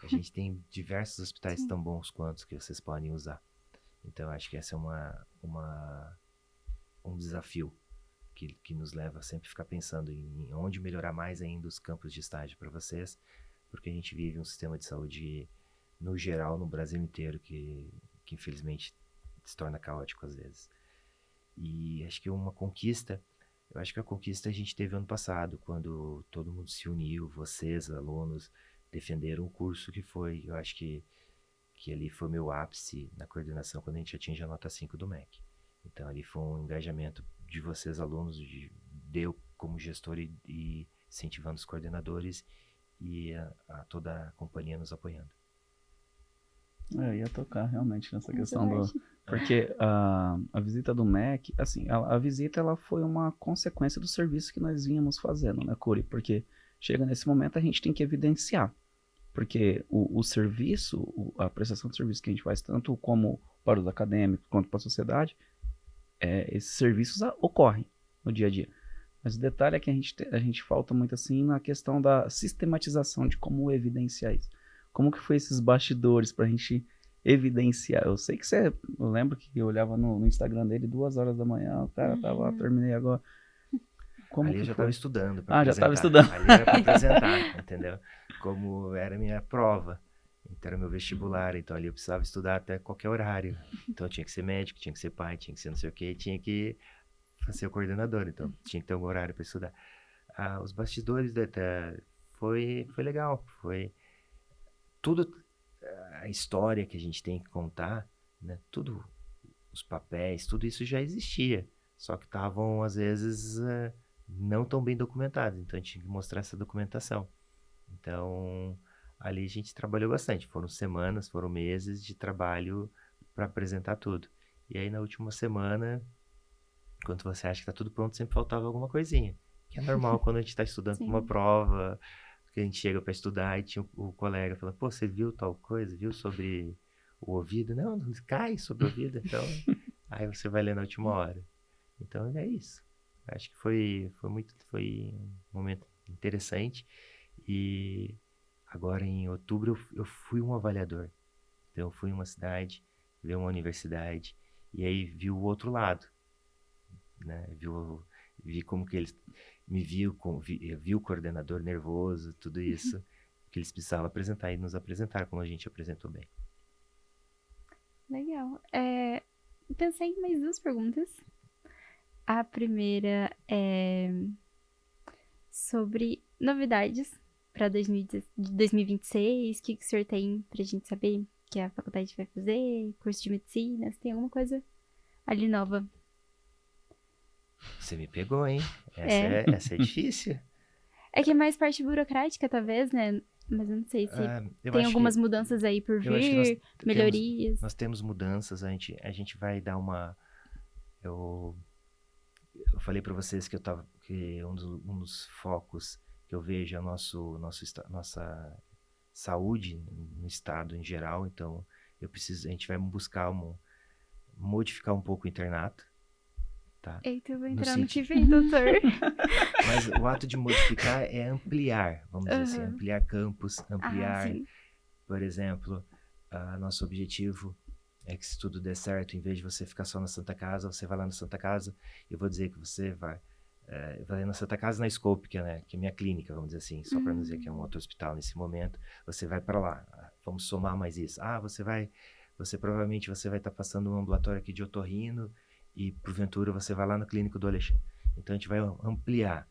A gente tem diversos hospitais tão bons quanto que vocês podem usar. Então, acho que essa é um desafio que nos leva a sempre ficar pensando em onde melhorar mais ainda os campos de estágio para vocês, porque a gente vive um sistema de saúde, no geral, no Brasil inteiro, que infelizmente se torna caótico às vezes. E acho que eu acho que a conquista a gente teve ano passado, quando todo mundo se uniu, vocês, alunos, defenderam o curso que foi. Eu acho que ali foi meu ápice na coordenação, quando a gente atinge a nota 5 do MEC. Então ali foi um engajamento de vocês, alunos, de eu como gestor e incentivando os coordenadores e toda a companhia nos apoiando. Eu ia tocar realmente nessa questão porque a visita do MEC, assim, a visita ela foi uma consequência do serviço que nós vínhamos fazendo, né, Curi? Porque chega nesse momento a gente tem que evidenciar, porque o serviço, a prestação de serviço que a gente faz, tanto como para os acadêmicos quanto para a sociedade, esses serviços ocorrem no dia a dia. Mas o detalhe é que a gente falta muito assim na questão da sistematização de como evidenciar isso. Como que foi esses bastidores pra gente evidenciar? Eu sei que eu lembro que eu olhava no Instagram dele 2 horas da manhã, o cara tava, terminei agora. Como ali que eu já foi? estava estudando para apresentar. Já estava estudando. Ali era para apresentar, entendeu? Como era a minha prova, então era meu vestibular, então ali eu precisava estudar até qualquer horário. Então eu tinha que ser médico, tinha que ser pai, tinha que ser não sei o quê, tinha que ser o coordenador, então tinha que ter um horário para estudar. Os bastidores foi legal, foi tudo, a história que a gente tem que contar, né? Tudo, os papéis, tudo isso já existia, só que estavam às vezes não tão bem documentados, então a gente tinha que mostrar essa documentação. Então ali a gente trabalhou bastante, foram semanas, foram meses de trabalho para apresentar tudo. E aí na última semana, quando você acha que está tudo pronto, sempre faltava alguma coisinha, que é normal quando a gente está estudando para uma prova, que a gente chega para estudar e tinha o colega falando, pô, você viu tal coisa, viu sobre o ouvido? Não cai sobre o ouvido, então aí você vai ler na última hora. Então é isso. Acho que foi um momento interessante. E agora em outubro eu fui um avaliador. Então eu fui em uma cidade, vi uma universidade e aí vi o outro lado, né? Vi como que eles me vi o coordenador nervoso, tudo isso que eles precisavam apresentar e nos apresentar como a gente apresentou bem. Legal. Pensei em mais 2 perguntas. A primeira é sobre novidades para 2026. O que o senhor tem pra gente saber que a faculdade vai fazer? Curso de medicina? Se tem alguma coisa ali nova? Você me pegou, hein? Essa é difícil. É que é mais parte burocrática, talvez, né? Mas eu não sei se tem algumas mudanças aí por vir, melhorias. Nós temos mudanças, a gente vai dar uma... Eu falei para vocês que um dos focos que eu vejo é a nossa saúde no estado em geral, então a gente vai buscar modificar um pouco o internato. Tá? Eita, eu vou entrar no que vem, doutor. Mas o ato de modificar é ampliar, vamos dizer assim, ampliar campus, por exemplo, nosso objetivo é que se tudo der certo, em vez de você ficar só na Santa Casa, você vai lá na Santa Casa, eu vou dizer que você vai na Santa Casa na Scope, que é minha clínica, vamos dizer assim, só para não dizer que é um outro hospital nesse momento, você vai para lá, vamos somar mais isso. Você provavelmente vai estar passando um ambulatório aqui de otorrino, e porventura você vai lá no clínico do Alexandre. Então a gente vai ampliar.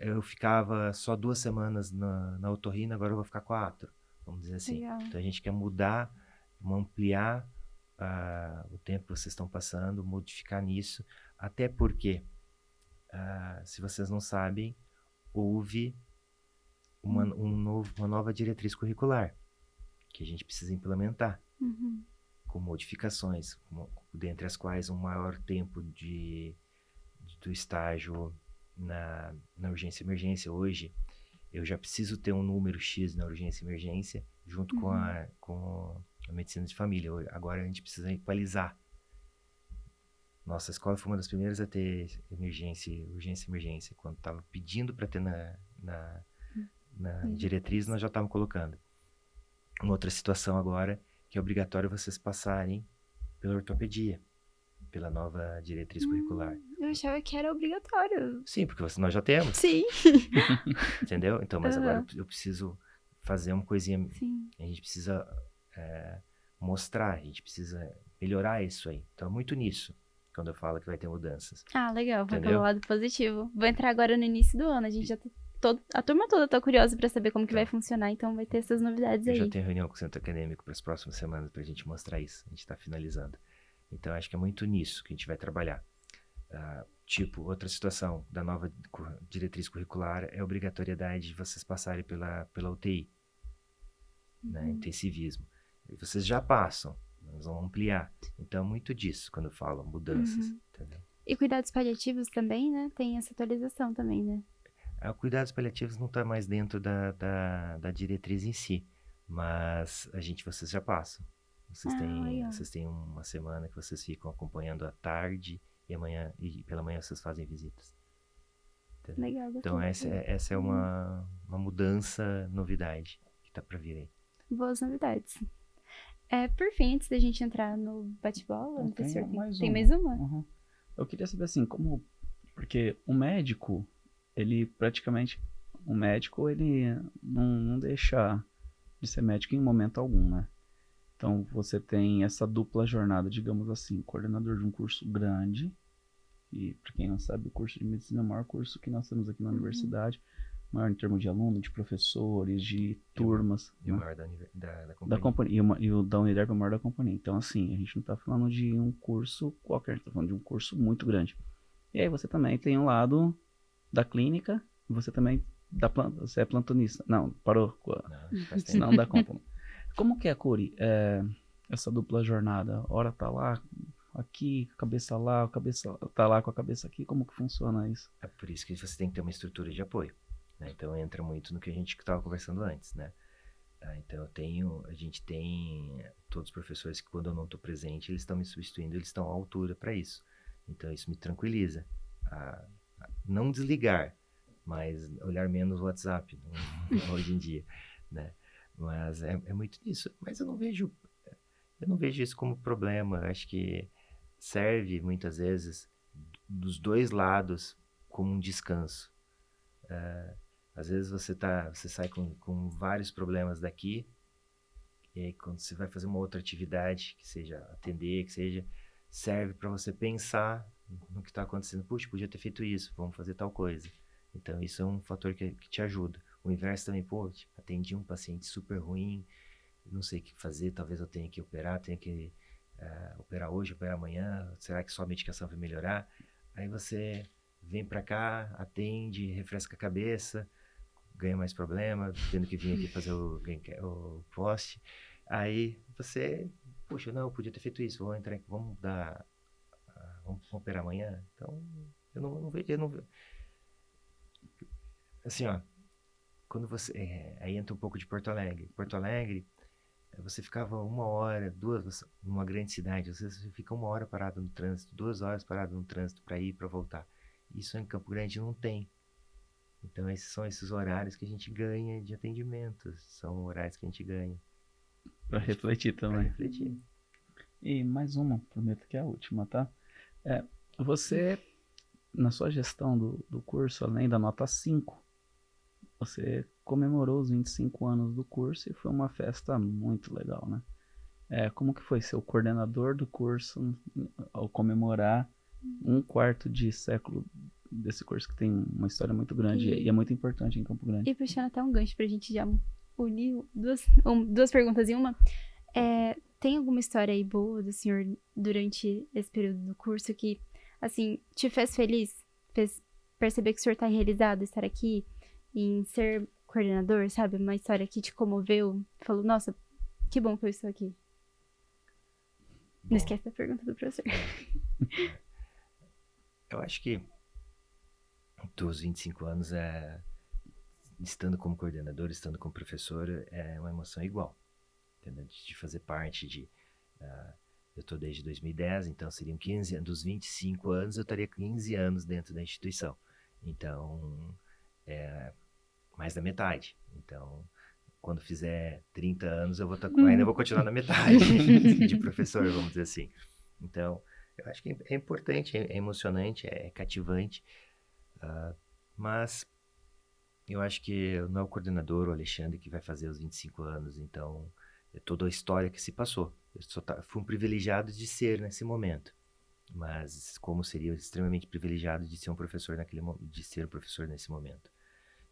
Eu ficava só 2 semanas na otorrina, agora eu vou ficar 4, vamos dizer assim. Legal. Então a gente quer mudar, ampliar o tempo que vocês estão passando, modificar nisso, até porque, se vocês não sabem, houve uma nova diretriz curricular que a gente precisa implementar, com modificações, dentre as quais um maior tempo do estágio na urgência e emergência. Hoje, eu já preciso ter um número X na urgência e emergência, junto com a medicina de família. Agora a gente precisa equalizar. Nossa escola foi uma das primeiras a ter urgência e emergência. Quando estava pedindo para ter na diretriz, nós já estávamos colocando. Uma outra situação agora, que é obrigatório vocês passarem pela ortopedia, pela nova diretriz curricular. Eu achava que era obrigatório. Sim, porque nós já temos. Sim. Entendeu? Então, mas agora eu preciso fazer uma coisinha. Sim. A gente precisa mostrar, a gente precisa melhorar isso aí. Então, é muito nisso, quando eu falo que vai ter mudanças. Legal. Vai pelo lado positivo. Vou entrar agora no início do ano. A gente já a turma toda tá curiosa pra saber como que vai funcionar, então vai ter essas novidades aí. Eu já tenho reunião com o centro acadêmico para as próximas semanas pra gente mostrar isso. A gente tá finalizando. Então, acho que é muito nisso que a gente vai trabalhar. Outra situação da nova diretriz curricular é a obrigatoriedade de vocês passarem pela UTI, né, intensivismo. E vocês já passam, nós vamos ampliar. Então, muito disso quando eu falo mudanças, entendeu? E cuidados paliativos também, né? Tem essa atualização também, né? Cuidados paliativos não está mais dentro da diretriz em si, mas vocês já passam. Vocês têm uma semana que vocês ficam acompanhando à tarde e pela manhã vocês fazem visitas. Entendeu? Legal. Então essa é uma mudança, novidade que está para vir aí. Boas novidades. Por fim, antes da gente entrar no bate-bola, tem mais uma? Eu queria saber assim, porque o médico, ele não deixa de ser médico em momento algum, né? Então, você tem essa dupla jornada, digamos assim, coordenador de um curso grande, e para quem não sabe, o curso de medicina é o maior curso que nós temos aqui na universidade, maior em termos de aluno, de professores, de turmas. E o maior da companhia. E o da Uniderp é o maior da companhia. Então, assim, a gente não está falando de um curso qualquer, a gente está falando de um curso muito grande. E aí você também tem um lado da clínica, você também você é plantonista. Não, parou. Não dá conta. Como que é, Curi, essa dupla jornada? Hora tá lá, aqui, cabeça lá, a cabeça tá lá com a cabeça aqui, como que funciona isso? É por isso que você tem que ter uma estrutura de apoio, né? Então entra muito no que a gente estava conversando antes, né? Então a gente tem todos os professores que quando eu não estou presente, eles estão me substituindo, eles estão à altura para isso. Então isso me tranquiliza. Não desligar, mas olhar menos o WhatsApp hoje em dia, né? Mas é muito isso. Mas eu não vejo isso como problema. Eu acho que serve muitas vezes dos dois lados como um descanso. Às vezes você sai com vários problemas daqui, e aí quando você vai fazer uma outra atividade, que seja atender, que seja, serve para você pensar no que está acontecendo. Puxa, podia ter feito isso, vamos fazer tal coisa. Então isso é um fator que te ajuda. O inverso também, atendi um paciente super ruim, não sei o que fazer, talvez eu tenha que operar, operar hoje, operar amanhã, será que só a medicação vai melhorar? Aí você vem pra cá, atende, refresca a cabeça, ganha mais problema, tendo que vir aqui fazer o poste. Aí você, eu podia ter feito isso, vamos operar amanhã? Então, eu não vejo. Assim, quando você... aí entra um pouco de Porto Alegre. Porto Alegre, você ficava 1 hora, 2, numa grande cidade, às vezes você fica 1 hora parado no trânsito, 2 horas parado no trânsito para ir e para voltar. Isso em Campo Grande não tem. Então são esses horários que a gente ganha de atendimento, são horários que a gente ganha. Para refletir também. Para refletir. E mais uma, prometo que é a última, tá? Você, na sua gestão do curso, além da nota 5, você comemorou os 25 anos do curso e foi uma festa muito legal, né? Como que foi ser o coordenador do curso ao comemorar 1/4 de século desse curso que tem uma história muito grande e é muito importante em Campo Grande? E puxando até um gancho pra gente já unir duas perguntas em uma. tem alguma história aí boa do senhor durante esse período do curso que, assim, te fez feliz? Fez perceber que o senhor tá realizado, estar aqui, em ser coordenador, sabe? Uma história que te comoveu, falou, nossa, que bom que eu estou aqui. Bom, não esquece da pergunta do professor. Eu acho que dos 25 anos, estando como coordenador, estando como professor, é uma emoção igual. Entendeu? De fazer parte eu estou desde 2010, então seriam 15 anos. Dos 25 anos, eu estaria 15 anos dentro da instituição. Então, mais da metade. Então, quando fizer 30 anos, eu ainda vou continuar na metade de professor, vamos dizer assim. Então, eu acho que é importante, é emocionante, é cativante, mas eu acho que não é o coordenador, o Alexandre, que vai fazer os 25 anos, então é toda a história que se passou. Eu fui um privilegiado de ser nesse momento, mas como seria extremamente privilegiado de ser um professor nesse momento.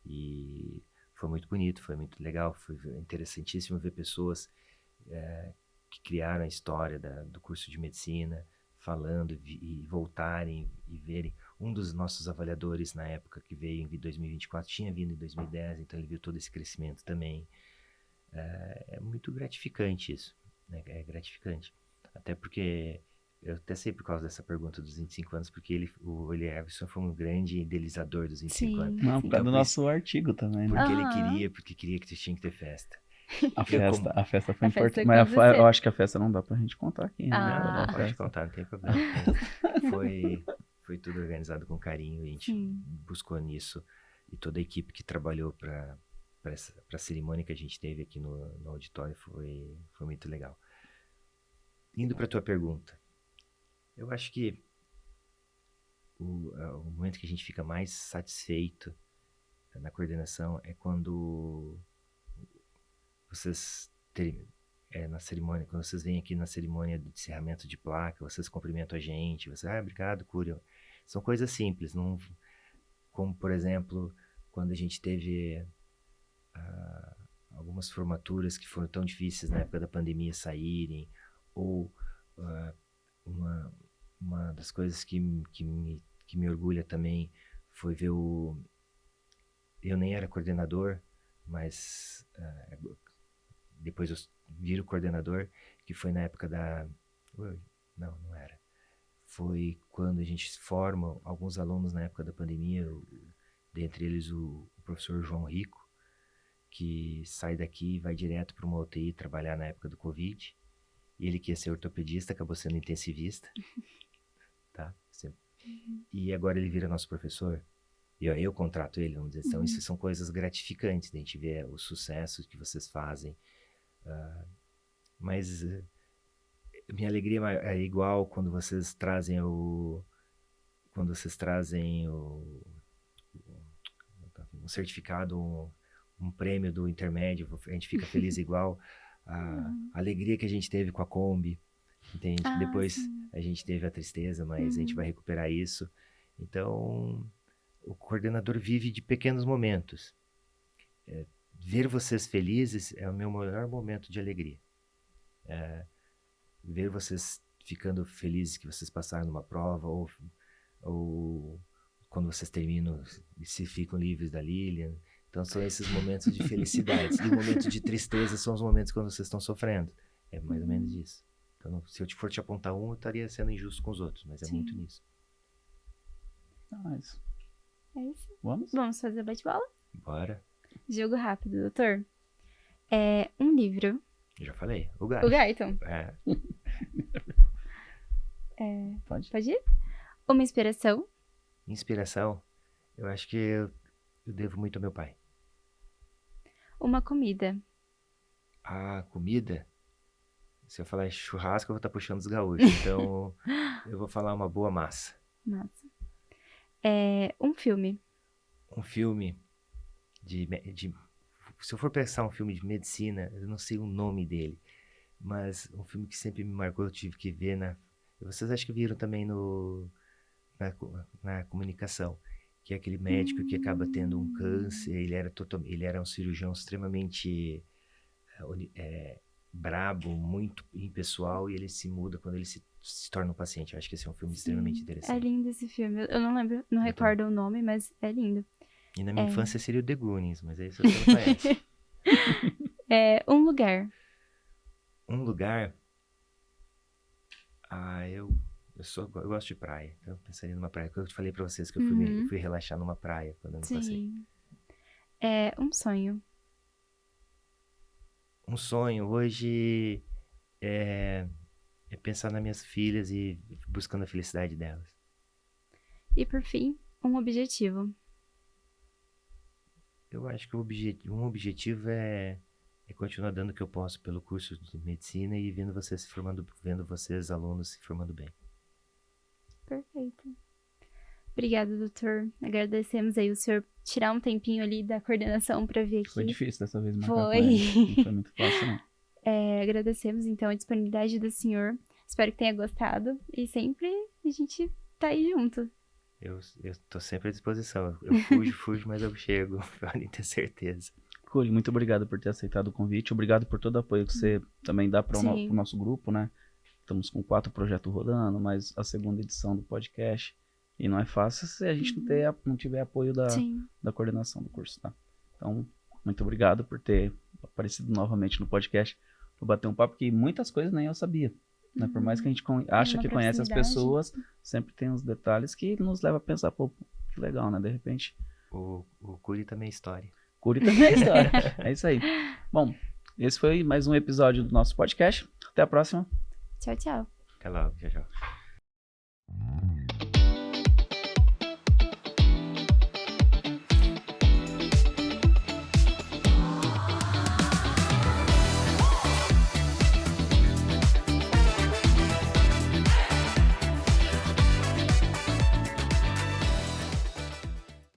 E foi muito bonito, foi muito legal, foi interessantíssimo ver pessoas que criaram a história do curso de medicina, falando e voltarem e verem. Um dos nossos avaliadores na época que veio em 2024 tinha vindo em 2010, então ele viu todo esse crescimento também. É muito gratificante isso, né? É gratificante. Até porque, eu até sei por causa dessa pergunta dos 25 anos, porque o Everson foi um grande idealizador dos 25 anos. Não, por causa do Então, nosso artigo também, né? Porque queria que tinha que ter festa. A festa foi importante, mas eu acho que a festa não dá pra gente contar aqui, né? Não, pode contar, não tem problema. Foi tudo organizado com carinho, a gente buscou nisso, e toda a equipe que trabalhou para a cerimônia que a gente teve aqui no auditório foi muito legal. Indo para a tua pergunta, eu acho que o momento que a gente fica mais satisfeito na coordenação é quando vocês na cerimônia, quando vocês vêm aqui na cerimônia de encerramento de placa, vocês cumprimentam a gente, obrigado, Cúrio. São coisas simples, não, como por exemplo, quando a gente teve algumas formaturas que foram tão difíceis na época da pandemia saírem, ou uma das coisas que me orgulha também foi ver eu nem era coordenador, mas depois eu viro coordenador, que foi na época não era. Foi quando a gente forma alguns alunos na época da pandemia, dentre eles o professor João Rico, que sai daqui e vai direto para uma UTI trabalhar na época do Covid. E ele que ia ser ortopedista, acabou sendo intensivista. Tá? E agora ele vira nosso professor. E eu contrato ele, vamos dizer. Então, isso são coisas gratificantes, a gente ver os sucessos que vocês fazem. Mas minha alegria é igual quando vocês trazem um certificado, um prêmio do intermédio, a gente fica feliz igual. A alegria que a gente teve com a Kombi, entende? Depois a gente teve a tristeza, mas a gente vai recuperar isso. Então, o coordenador vive de pequenos momentos. Ver vocês felizes é o meu maior momento de alegria. Ver vocês ficando felizes que vocês passaram numa prova, ou quando vocês terminam e se ficam livres da Lilian. Então são esses momentos de felicidade. E o momento de tristeza são os momentos quando vocês estão sofrendo. É mais ou menos isso. Então, se eu for te apontar eu estaria sendo injusto com os outros, mas é muito nisso. Nice. É isso. Vamos fazer bate-bola? Bora. Jogo rápido, doutor. Um livro. Eu já falei. O Gaito. O Gaito. Pode ir? Uma inspiração. Inspiração? Eu acho que eu devo muito ao meu pai. Uma comida. Comida? Se eu falar churrasco, eu vou estar puxando os gaúchos. Então, eu vou falar uma boa massa. Massa. Um filme. Um filme se eu for pensar um filme de medicina, eu não sei o nome dele, mas um filme que sempre me marcou, eu tive que ver vocês acho que viram também na comunicação, que é aquele médico que acaba tendo um câncer, ele era um cirurgião extremamente brabo, muito impessoal, e ele se muda quando ele se torna um paciente. Eu acho que esse é um filme extremamente interessante. É lindo esse filme. Eu não lembro, não recordo o nome, mas é lindo. E na minha infância seria o The Goonies, mas aí você não conhece. Um lugar. Um lugar... eu gosto de praia. Então eu pensaria numa praia. Eu te falei pra vocês que eu fui relaxar numa praia quando eu me passei. Um sonho. Um sonho hoje é pensar nas minhas filhas e buscando a felicidade delas. E por fim, um objetivo. Eu acho que um objetivo é continuar dando o que eu posso pelo curso de medicina e vendo vocês alunos se formando bem. Perfeito. Obrigada, doutor. Agradecemos aí o senhor tirar um tempinho ali da coordenação para vir aqui. Foi difícil dessa vez marcar com ele. Não foi muito fácil, não. Agradecemos, então, a disponibilidade do senhor. Espero que tenha gostado. E sempre a gente tá aí junto. Eu tô sempre à disposição. Eu fujo, mas eu chego. Podem ter certeza. Curi, muito obrigado por ter aceitado o convite. Obrigado por todo o apoio que você também dá para o nosso grupo, né? Estamos com 4 projetos rodando, mais a 2ª edição do podcast. E não é fácil se a gente não tiver apoio da coordenação do curso, tá? Então, muito obrigado por ter aparecido novamente no podcast para bater um papo, que muitas coisas nem eu sabia. Né? Por mais que a gente acha que conhece as pessoas, sempre tem uns detalhes que nos leva a pensar, pô, que legal, né? De repente... O Curi também é história. Curi também é história. É isso aí. Bom, esse foi mais um episódio do nosso podcast. Até a próxima. Tchau, tchau. Até logo. Tchau, tchau.